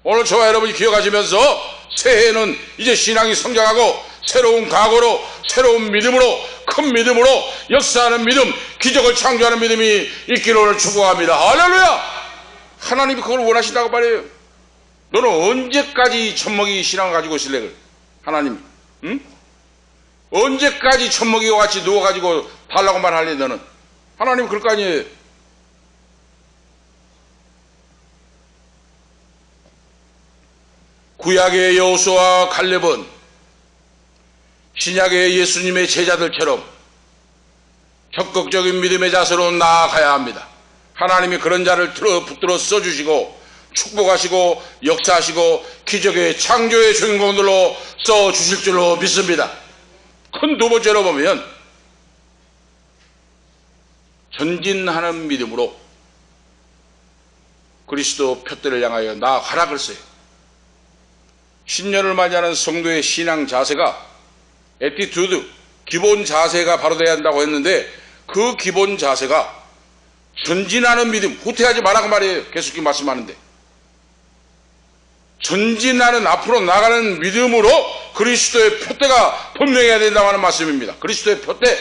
오늘 저와 여러분이 기억하시면서 새해에는 이제 신앙이 성장하고 새로운 각오로 새로운 믿음으로 큰 믿음으로 역사하는 믿음, 기적을 창조하는 믿음이 있기를 오늘 축복합니다. 할렐루야! 하나님이 그걸 원하신다고 말해요. 너는 언제까지 젖먹이 신앙을 가지고 있을래? 하나님이 응? 언제까지 젖먹이와 같이 누워가지고 달라고 말할래 너는? 하나님 그럴 거 아니에요. 구약의 여호수아와 갈렙은 신약의 예수님의 제자들처럼 적극적인 믿음의 자세로 나아가야 합니다. 하나님이 그런 자를 붙들어 써주시고 축복하시고 역사하시고 기적의 창조의 주인공들로 써주실 줄로 믿습니다. 큰 두 번째로 보면 전진하는 믿음으로 그리스도 표대를 향하여 나아가라 그랬어요. 신년을 맞이하는 성도의 신앙 자세가 애티튜드, 기본 자세가 바로 돼야 한다고 했는데 그 기본 자세가 전진하는 믿음, 후퇴하지 말라고 말이에요. 계속 말씀하는데 전진하는 앞으로 나가는 믿음으로 그리스도의 표대가 분명해야 된다고 하는 말씀입니다. 그리스도의 표대.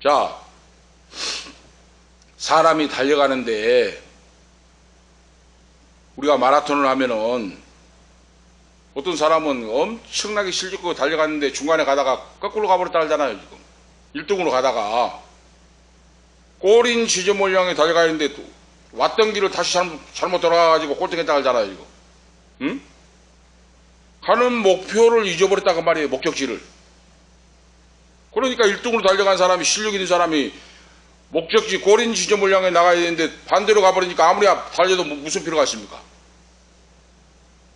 자, 사람이 달려가는데 우리가 마라톤을 하면은 어떤 사람은 엄청나게 실직고 달려갔는데 중간에 가다가 거꾸로 가버렸다 하잖아요. 지금 1등으로 가다가 골인 지점을 향해 달려가는데 왔던 길을 다시 잘못 돌아가가지고 꼴등했다 하잖아요. 이거 응? 가는 목표를 잊어버렸다고 말이에요. 목적지를. 그러니까 1등으로 달려간 사람이 실력 있는 사람이 목적지 골인 지점을 향해 나가야 되는데 반대로 가버리니까 아무리 달려도 무슨 필요가 있습니까?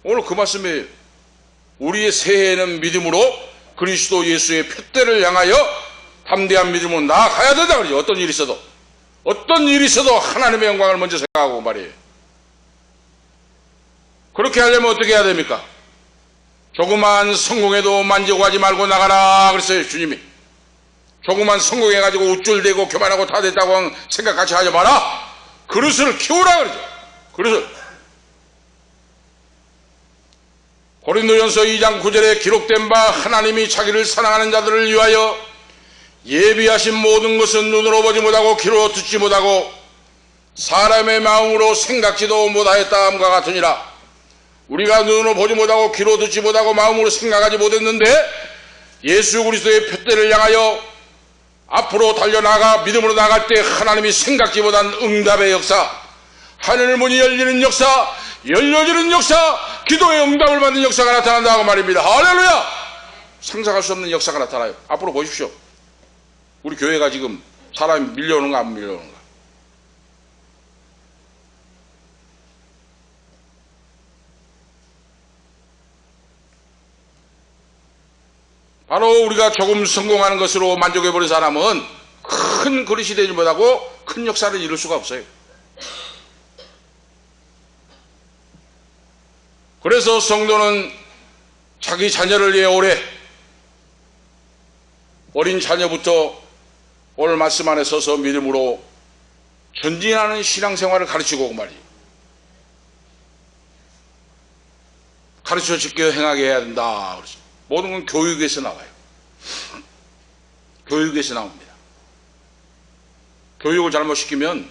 오늘 그 말씀이에요. 우리의 새해에는 믿음으로 그리스도 예수의 표대를 향하여 담대한 믿음으로 나아가야 된다 그러죠. 어떤 일이 있어도 하나님의 영광을 먼저 생각하고 말이에요. 그렇게 하려면 어떻게 해야 됩니까? 조그만 성공해도 만족하지 말고 나가라 그랬어요. 주님이. 조그만 성공해가지고 우쭐대고 교만하고 다 됐다고 생각 같이 하지 마라. 그릇을 키우라 그러죠. 그릇을. 고린도전서 2장 9절에 기록된 바 하나님이 자기를 사랑하는 자들을 위하여 예비하신 모든 것은 눈으로 보지 못하고 귀로 듣지 못하고 사람의 마음으로 생각지도 못하였다 함과 같으니라. 우리가 눈으로 보지 못하고 귀로 듣지 못하고 마음으로 생각하지 못했는데 예수 그리스도의 표대를 향하여 앞으로 달려나가 믿음으로 나갈 때 하나님이 생각지 못한 응답의 역사, 하늘 문이 열리는 역사, 열려지는 역사, 기도의 응답을 받는 역사가 나타난다고 말입니다. 할렐루야! 상상할 수 없는 역사가 나타나요. 앞으로 보십시오. 우리 교회가 지금 사람이 밀려오는가 안 밀려오는가. 바로 우리가 조금 성공하는 것으로 만족해버린 사람은 큰 그릇이 되지 못하고 큰 역사를 이룰 수가 없어요. 그래서 성도는 자기 자녀를 위해 오래 어린 자녀부터 오늘 말씀 안에 서서 믿음으로 전진하는 신앙생활을 가르치고 말이에요. 가르쳐 지켜 행하게 해야 된다. 모든 건 교육에서 나와요. 교육에서 나옵니다. 교육을 잘못 시키면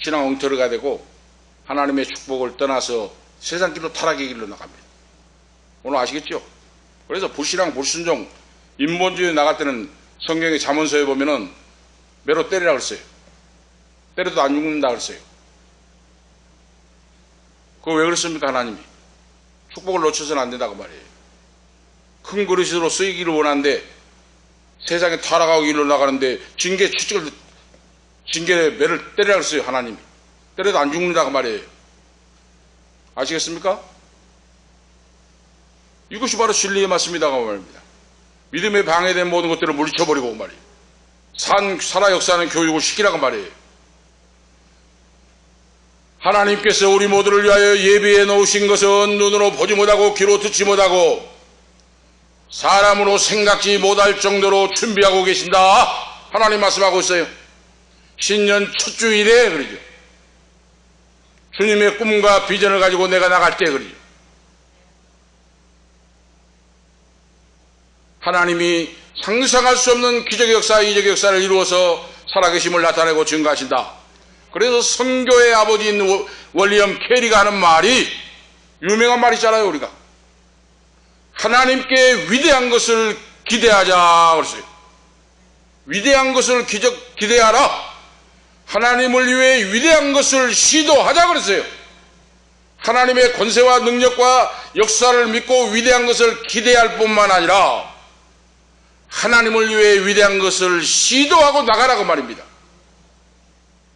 신앙 엉터리가 되고 하나님의 축복을 떠나서 세상 길로 타락의 길로 나갑니다. 오늘 아시겠죠? 그래서 불신앙, 불순종, 인본주의 나갈 때는 성경의 잠언서에 보면은 매로 때리라 그랬어요. 때려도 안 죽는다 그랬어요. 그거 왜 그랬습니까? 하나님이 축복을 놓쳐서는 안 된다고 말이에요. 큰 그릇으로 쓰이기를 원하는데 세상에 타락하고 길로 나가는데 징계 매를 때리라 그랬어요. 하나님이. 때려도 안 죽는다고 말이에요. 아시겠습니까? 이것이 바로 진리의 말씀이다가 말입니다. 믿음에 방해된 모든 것들을 물리쳐버리고 말이에요. 살아 역사하는 교육을 시키라고 말이에요. 하나님께서 우리 모두를 위하여 예비해 놓으신 것은 눈으로 보지 못하고 귀로 듣지 못하고 사람으로 생각지 못할 정도로 준비하고 계신다. 하나님 말씀하고 있어요. 신년 첫 주일에 그러죠. 주님의 꿈과 비전을 가지고 내가 나갈 때 그러죠. 하나님이 상상할 수 없는 기적의 역사, 이적의 역사를 이루어서 살아계심을 나타내고 증거하신다. 그래서 선교의 아버지인 월리엄 캐리가 하는 말이 유명한 말이잖아요. 우리가 하나님께 위대한 것을 기대하자 그랬어요. 위대한 것을 기대하라. 하나님을 위해 위대한 것을 시도하자 그랬어요. 하나님의 권세와 능력과 역사를 믿고 위대한 것을 기대할 뿐만 아니라 하나님을 위해 위대한 것을 시도하고 나가라고 말입니다.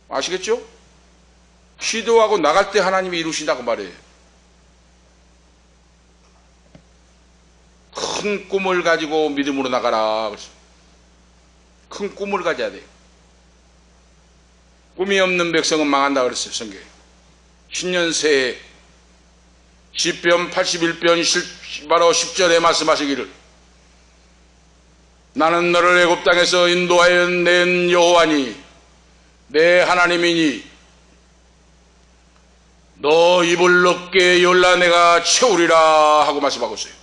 아시겠죠? 시도하고 나갈 때 하나님이 이루신다고 말이에요. 큰 꿈을 가지고 믿음으로 나가라. 큰 꿈을 가져야 돼요. 꿈이 없는 백성은 망한다 그랬어요. 성경에. 신년 새해 시편 81편 바로 10절에 말씀하시기를 나는 너를 애굽 땅에서 인도하여 낸 여호와니 내 하나님이니 너 입을 넓게 열라 내가 채우리라 하고 말씀하고 있어요.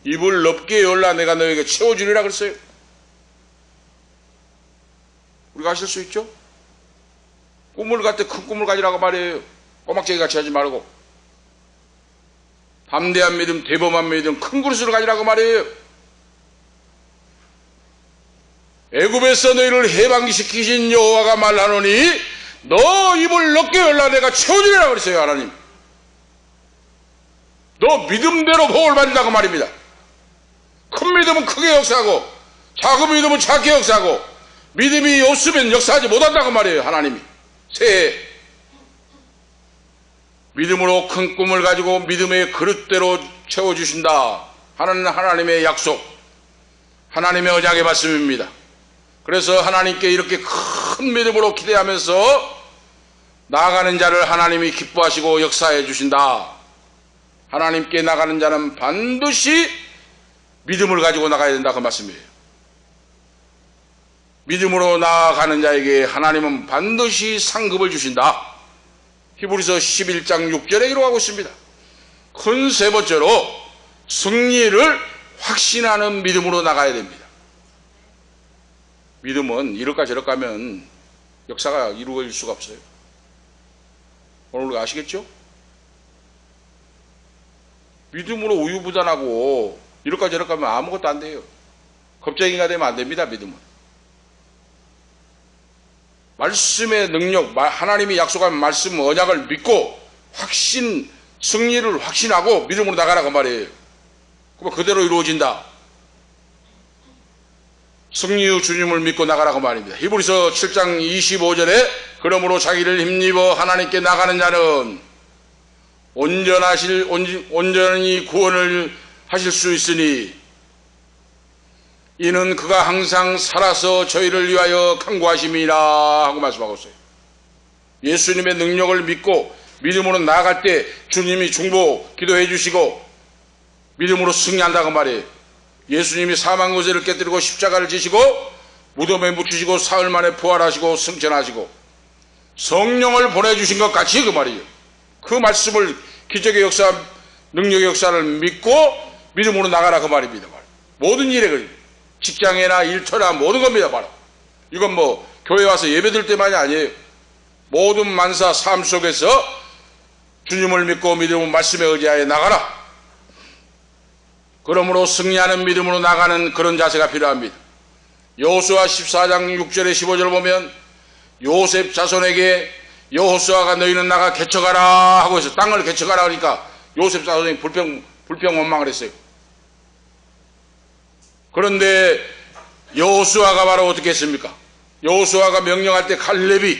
입을 넓게 열라 내가 너에게 채워주리라 그랬어요. 우리가 하실 수 있죠? 꿈을 갖때 큰 꿈을 가지라고 말해요. 꼬막쟁이 같이 하지 말고 담대한 믿음, 대범한 믿음, 큰 그릇을 가지라고 말해요. 애굽에서 너희를 해방시키신 여호와가 말하노니 너 입을 넓게 열라 내가 채워주리라 그랬어요. 하나님 너 믿음대로 복을 받는다고 말입니다. 큰 믿음은 크게 역사하고 작은 믿음은 작게 역사하고 믿음이 없으면 역사하지 못한다고 말이에요. 하나님이 새해 믿음으로 큰 꿈을 가지고 믿음의 그릇대로 채워주신다 하는 하나님의 약속, 하나님의 언약의 말씀입니다. 그래서 하나님께 이렇게 큰 믿음으로 기대하면서 나아가는 자를 하나님이 기뻐하시고 역사해 주신다. 하나님께 나가는 자는 반드시 믿음을 가지고 나가야 된다 그 말씀이에요. 믿음으로 나아가는 자에게 하나님은 반드시 상급을 주신다. 히브리서 11장 6절에 기록하고 있습니다. 큰 세 번째로 승리를 확신하는 믿음으로 나가야 됩니다. 믿음은 이럴까 저럴까 하면 역사가 이루어질 수가 없어요. 오늘 우리가 아시겠죠? 믿음으로 우유부단하고 이럴까 저럴까 하면 아무것도 안 돼요. 겁쟁이가 되면 안 됩니다. 믿음은 말씀의 능력, 하나님이 약속한 말씀 언약을 믿고 승리를 확신하고 믿음으로 나가라고 말이에요. 그럼 그대로 이루어진다. 승리의 주님을 믿고 나가라고 말입니다. 히브리서 7장 25절에 그러므로 자기를 힘입어 하나님께 나가는 자는 온전히 구원을 하실 수 있으니 이는 그가 항상 살아서 저희를 위하여 간구하심이라 하고 말씀하고 있어요. 예수님의 능력을 믿고 믿음으로 나아갈 때 주님이 중보 기도해 주시고 믿음으로 승리한다고 말이에요. 예수님이 사망 권세를 깨뜨리고 십자가를 지시고 무덤에 묻히시고 사흘 만에 부활하시고 승천하시고 성령을 보내주신 것 같이 그 말이에요. 그 말씀을 기적의 역사, 능력의 역사를 믿고 믿음으로 나가라 그 말입니다. 모든 일에 그래요. 직장이나 일터나 모든 겁니다. 바로 이건 뭐 교회 와서 예배 드릴 때만이 아니에요. 모든 만사 삶 속에서 주님을 믿고 믿음으로 말씀에 의지하여 나가라. 그러므로 승리하는 믿음으로 나가는 그런 자세가 필요합니다. 여호수아 14장 6절에 15절 보면 요셉 자손에게 여호수아가 너희는 나가 개척하라 하고 해서 땅을 개척하라 하니까 요셉 자손이 불평 원망을 했어요. 그런데 여호수아가 바로 어떻게 했습니까? 여호수아가 명령할 때 칼렙의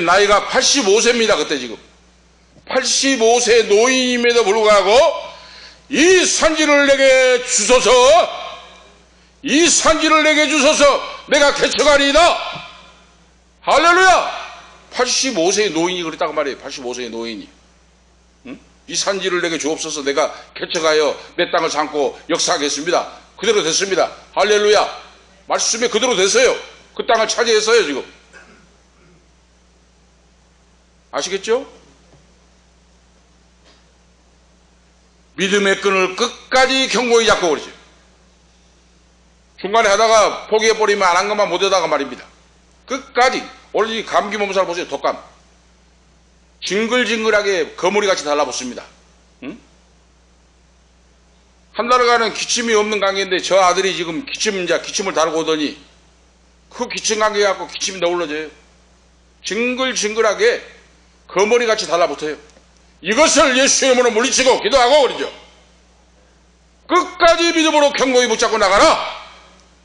나이가 85세입니다. 그때 지금 85세 노인임에도 불구하고 이 산지를 내게 주소서. 이 산지를 내게 주소서. 내가 개척하리이다. 할렐루야. 85세의 노인이 그랬다고 말이에요. 85세의 노인이. 응? 이 산지를 내게 주옵소서. 내가 개척하여 내 땅을 삼고 역사하겠습니다. 그대로 됐습니다. 할렐루야. 말씀이 그대로 됐어요. 그 땅을 차지했어요 지금. 아시겠죠? 믿음의 끈을 끝까지 견고히 잡고 그러죠. 중간에 하다가 포기해버리면 안 한 것만 못하다가 말입니다. 끝까지. 오늘 이 감기 몸살 보세요. 독감. 징글징글하게 거머리같이 달라붙습니다. 응? 한 달여간은 기침이 없는 관계인데 저 아들이 지금 기침을 다루고 오더니 그 기침 관계 갖고 기침이 너울러져요. 징글징글하게 거머리같이 달라붙어요. 이것을 예수의 이름으로 물리치고 기도하고 그러죠. 끝까지 믿음으로 견고히 붙잡고 나가라.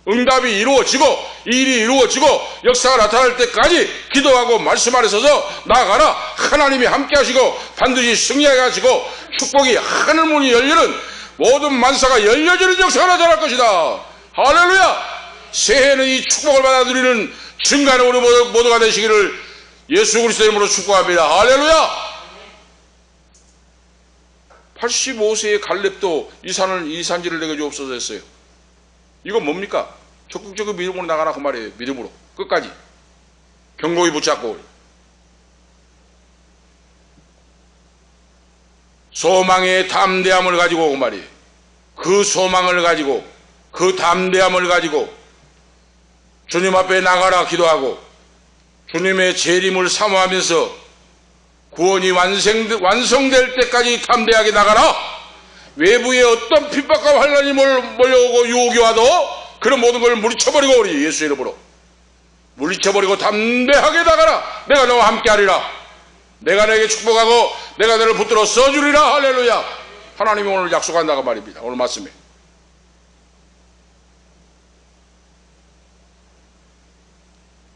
응답이 이루어지고 일이 이루어지고 역사가 나타날 때까지 기도하고 말씀 아래 서서 나아가라. 하나님이 함께 하시고 반드시 승리하게 하시고 축복이 하늘 문이 열리는 모든 만사가 열려지는 역사가 나타날 것이다. 할렐루야. 새해는 이 축복을 받아 누리는 증가는 우리 모두가 되시기를 예수 그리스도의 이름으로 축복합니다. 할렐루야. 85세의 갈렙도 이 산지를 내게 주옵소서 했어요. 이건 뭡니까? 적극적인 믿음으로 나가라 그 말이에요. 믿음으로 끝까지 견고히 붙잡고 소망의 담대함을 가지고 그 말이에요. 그 소망을 가지고 그 담대함을 가지고 주님 앞에 나가라 기도하고 주님의 재림을 사모하면서 구원이 완성될 때까지 담대하게 나가라. 외부에 어떤 핍박과 환난이 몰려오고 유혹이 와도 그런 모든 걸 물리쳐버리고 우리 예수의 이름으로 물리쳐버리고 담대하게 나가라. 내가 너와 함께하리라. 내가 너에게 축복하고 내가 너를 붙들어 써주리라. 할렐루야. 하나님이 오늘 약속한다고 말입니다. 오늘 말씀에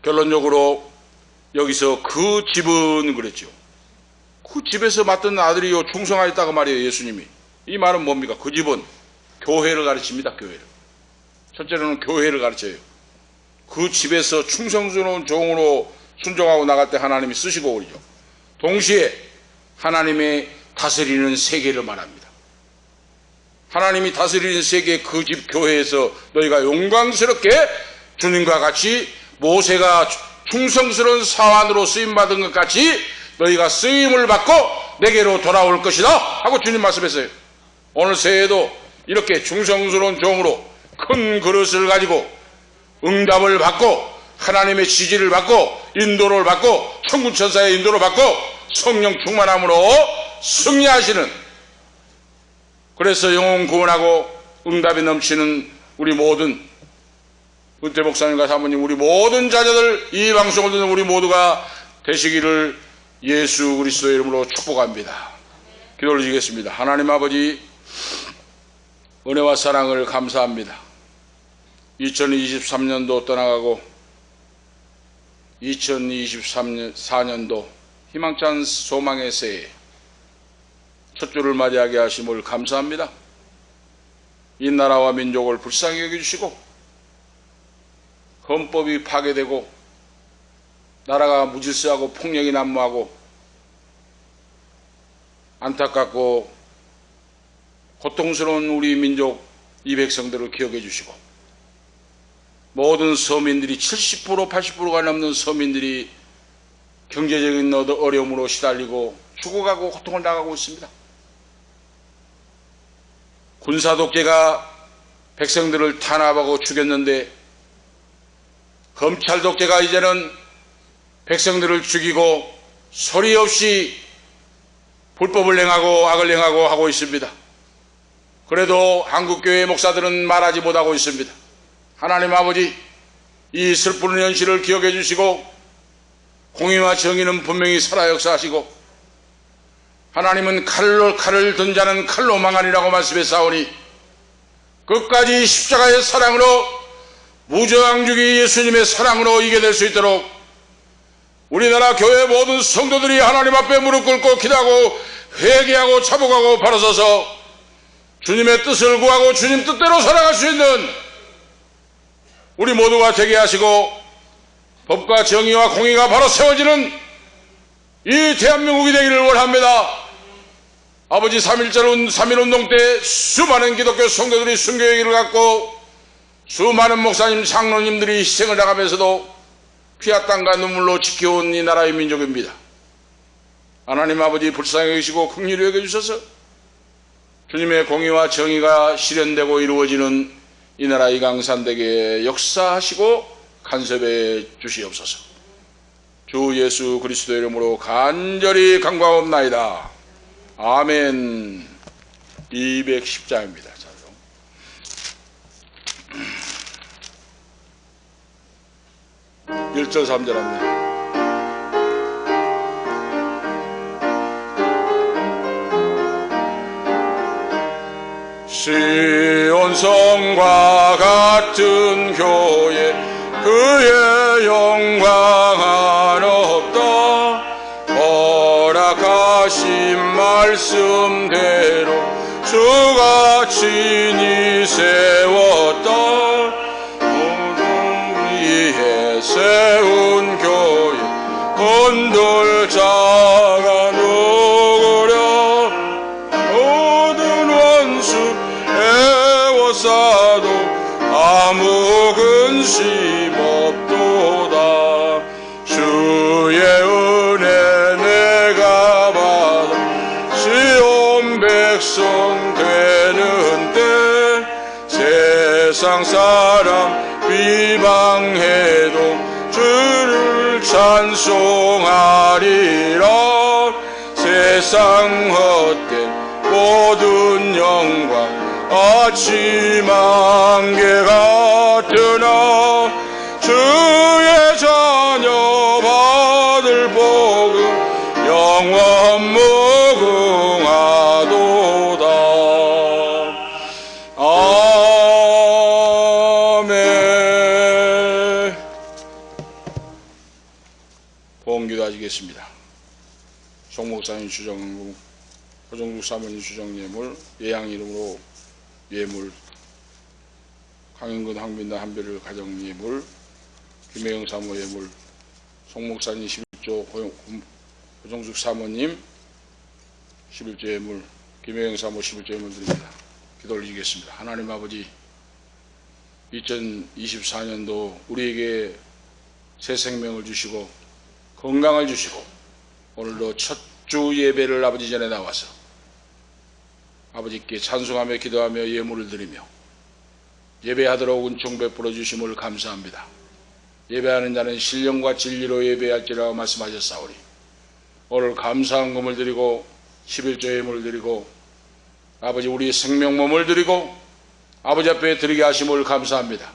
결론적으로 여기서 그 집은 그랬죠. 그 집에서 맡은 아들이요 충성하였다고 말이에요. 예수님이. 이 말은 뭡니까? 그 집은 교회를 가르칩니다. 교회를. 첫째로는 교회를 가르쳐요. 그 집에서 충성스러운 종으로 순종하고 나갈 때 하나님이 쓰시고 그러죠. 동시에 하나님의 다스리는 세계를 말합니다. 하나님이 다스리는 세계 그 집 교회에서 너희가 영광스럽게 주님과 같이 모세가 충성스러운 사환으로 쓰임받은 것 같이 너희가 쓰임을 받고 내게로 돌아올 것이다 하고 주님 말씀했어요. 오늘 새해에도 이렇게 충성스러운 종으로 큰 그릇을 가지고 응답을 받고 하나님의 지지를 받고 인도를 받고 천군천사의 인도를 받고 성령 충만함으로 승리하시는, 그래서 영혼 구원하고 응답이 넘치는 우리 모든 은퇴 목사님과 사모님, 우리 모든 자녀들, 이 방송을 듣는 우리 모두가 되시기를 예수 그리스도의 이름으로 축복합니다. 기도 올리겠습니다. 하나님 아버지, 은혜와 사랑을 감사합니다. 2023년도 떠나가고 2024년도 희망찬 소망의 새해 첫 주를 맞이하게 하심을 감사합니다. 이 나라와 민족을 불쌍히 여겨주시고 헌법이 파괴되고 나라가 무질서하고 폭력이 난무하고 안타깝고 고통스러운 우리 민족 이 백성들을 기억해 주시고 모든 서민들이 70% 80%가 넘는 서민들이 경제적인 어려움으로 시달리고 죽어가고 고통을 당하고 있습니다. 군사독재가 백성들을 탄압하고 죽였는데 검찰독재가 이제는 백성들을 죽이고 소리 없이 불법을 행하고 악을 행하고 하고 있습니다. 그래도 한국교회 목사들은 말하지 못하고 있습니다. 하나님 아버지, 이 슬픈 현실을 기억해 주시고 공의와 정의는 분명히 살아 역사하시고 하나님은 칼을 든 자는 칼로 망하리라고 말씀했사오니 끝까지 십자가의 사랑으로 무저항주기 예수님의 사랑으로 이겨낼 수 있도록 우리나라 교회 모든 성도들이 하나님 앞에 무릎 꿇고 기도하고 회개하고 자복하고 바로서서 주님의 뜻을 구하고 주님 뜻대로 살아갈 수 있는 우리 모두가 되게 하시고 법과 정의와 공의가 바로 세워지는 이 대한민국이 되기를 원합니다. 아버지 3.1운동 때 수많은 기독교 성도들이 순교의 길을 갖고 수많은 목사님, 장로님들이 희생을 당하면서도 피와 땀과 눈물로 지켜온 이 나라의 민족입니다. 하나님 아버지 불쌍히 여기시고 긍휼히 여겨주셔서 주님의 공의와 정의가 실현되고 이루어지는 이 나라 이 강산대교에 역사하시고 간섭해 주시옵소서. 주 예수 그리스도의 이름으로 간절히 간구하옵나이다. 아멘. 210장입니다. 자, 1절 3절 합니다. 시온성과 같은 교회 그의 영광은 없다. 허락하신 말씀대로 주가 친히 세웠다. 모든 위에 세운 교회 흔들 자가 누구랴. 모든 원수 애워싸도 아무 근심 없도다. 주의 은혜 내가 받아 시온 백성 되는 때 세상 사람 비방해도 주를 찬송하리라. 세상 헛된 모든 영광 아침 안개 같으나 주의 자녀 받을 복은 영원 무궁하도다. 아멘. 봉기도 하시겠습니다. 송목사님 주정, 호정국 사모님 주정 예물, 예양 이름으로 예물, 강인근 황빈나 한별을 가정 예물, 김혜영 사모 예물, 송목사님 11조, 호정숙 사모님 11조 예물, 김혜영 사모 11조 예물 드립니다. 기도 올리겠습니다. 하나님 아버지, 2024년도 우리에게 새 생명을 주시고 건강을 주시고 오늘도 첫 주 예배를 아버지 전에 나와서 아버지께 찬송하며 기도하며 예물을 드리며 예배하도록 은총 베풀어 주심을 감사합니다. 예배하는 자는 신령과 진리로 예배할지라고 말씀하셨사오니 오늘 감사한 금을 드리고 11조 예물을 드리고 아버지 우리 생명 몸을 드리고 아버지 앞에 드리게 하심을 감사합니다.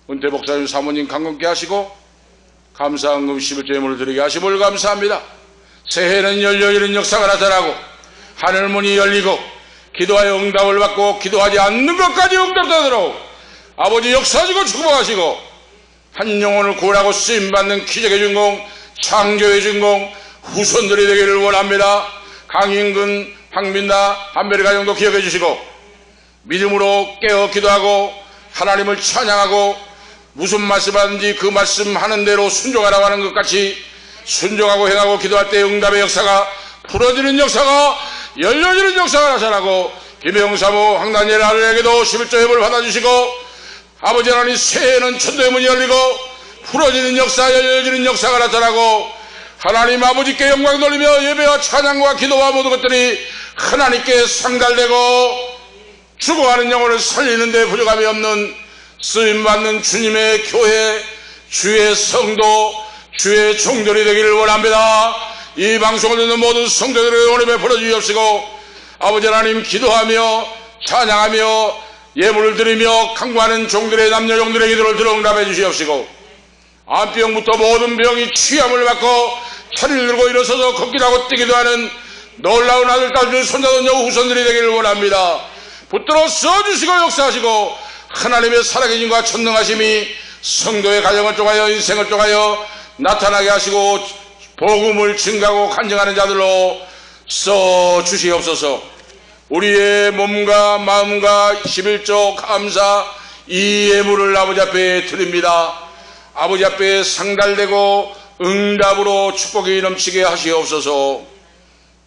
은퇴 목사님 사모님 강건케 하시고 감사한 금 11조 예물을 드리게 하심을 감사합니다. 새해는 열려있는 역사가 나타나고 하늘문이 열리고 기도하여 응답을 받고 기도하지 않는 것까지 응답되도록 아버지 역사하시고 축복하시고 한 영혼을 구원하고 쓰임받는 기적의 주인공 창조의 주인공 후손들이 되기를 원합니다. 강인근 황민나 한별의 가정도 기억해 주시고 믿음으로 깨어 기도하고 하나님을 찬양하고 무슨 말씀하든지 그 말씀 하는 대로 순종하라고 하는 것 같이 순종하고 행하고 기도할 때 응답의 역사가 풀어지는 역사가 열려지는 역사가 나타나고 김영 사모 황단일 아들에게도 11조 예물을 받아주시고 아버지 하나님 새해에는 천도의 문이 열리고 풀어지는 역사 열려지는 역사가 나타나고 하나님 아버지께 영광 돌리며 예배와 찬양과 기도와 모든 것들이 하나님께 상달되고 죽어가는 영혼을 살리는 데 부족함이 없는 쓰임받는 주님의 교회 주의 성도 주의 종들이 되기를 원합니다. 이 방송을 듣는 모든 성도들의 은혜 베풀어 주시옵시고 아버지 하나님 기도하며 찬양하며 예물을 드리며 강구하는 종들의 남녀 종들의 기도를 들어 응답해 주시옵시고 암병부터 모든 병이 취함을 받고 차를 들고 일어서서 걷기도 하고 뛰기도 하는 놀라운 아들 딸들 손자손 여우 후손들이 되기를 원합니다. 붙들어 써주시고 역사하시고 하나님의 살아계심과 천능하심이 성도의 가정을 통하여 인생을 통하여 나타나게 하시고 복음을 증가하고 간증하는 자들로 써주시옵소서. 우리의 몸과 마음과 11조 감사 이 예물을 아버지 앞에 드립니다. 아버지 앞에 상달되고 응답으로 축복이 넘치게 하시옵소서.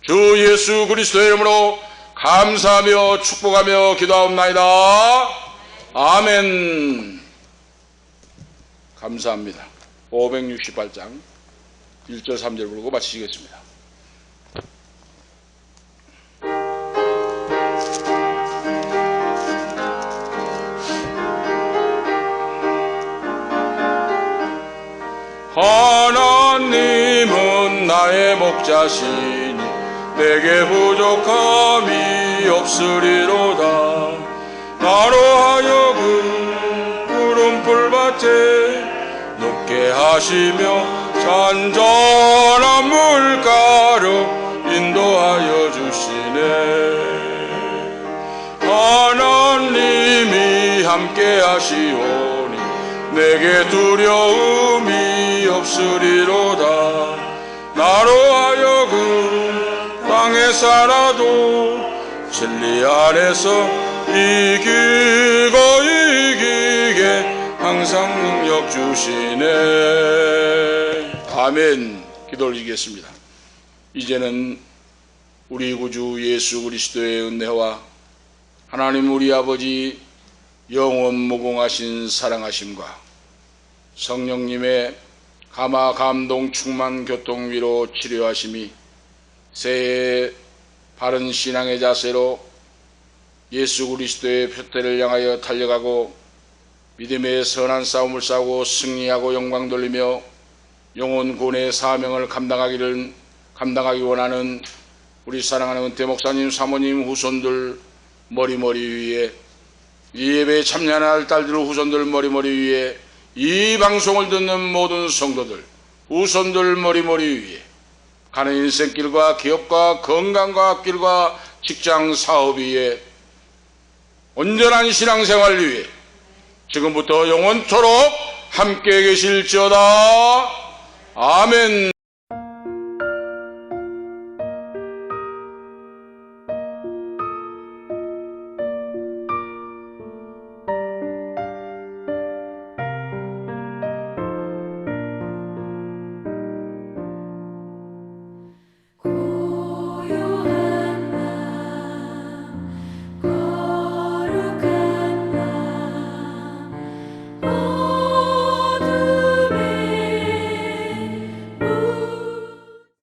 주 예수 그리스도의 이름으로 감사하며 축복하며 기도하옵나이다. 아멘. 감사합니다. 568장 1절 3절 부르고 마치시겠습니다. 하나님은 나의 목자시니 내게 부족함이 없으리로다. 나로 하여금 푸른 풀밭에 눕게 하시며 잔잔한 물가로 인도하여 주시네. 하나님이 함께 하시오니 내게 두려움이 없으리로다. 나로 하여금 땅에 살아도 진리 안에서 이기고 이기게 항상 능력 주시네. 아멘. 기도 올리겠습니다. 이제는 우리 구주 예수 그리스도의 은혜와 하나님 우리 아버지 영원 무궁하신 사랑하심과 성령님의 감화 감동 충만 교통 위로 치료하심이 새해 바른 신앙의 자세로 예수 그리스도의 표대를 향하여 달려가고 믿음의 선한 싸움을 싸우고 승리하고 영광 돌리며 영혼 구원의 사명을 감당하기 원하는 우리 사랑하는 은퇴 목사님, 사모님, 후손들 머리머리 위에, 이 예배에 참여할 딸들 후손들 머리머리 위에, 이 방송을 듣는 모든 성도들 후손들 머리머리 위에 가는 인생길과 기업과 건강과 앞길과 직장 사업 위에 온전한 신앙생활 위에 지금부터 영원토록 함께 계실지어다. 아멘.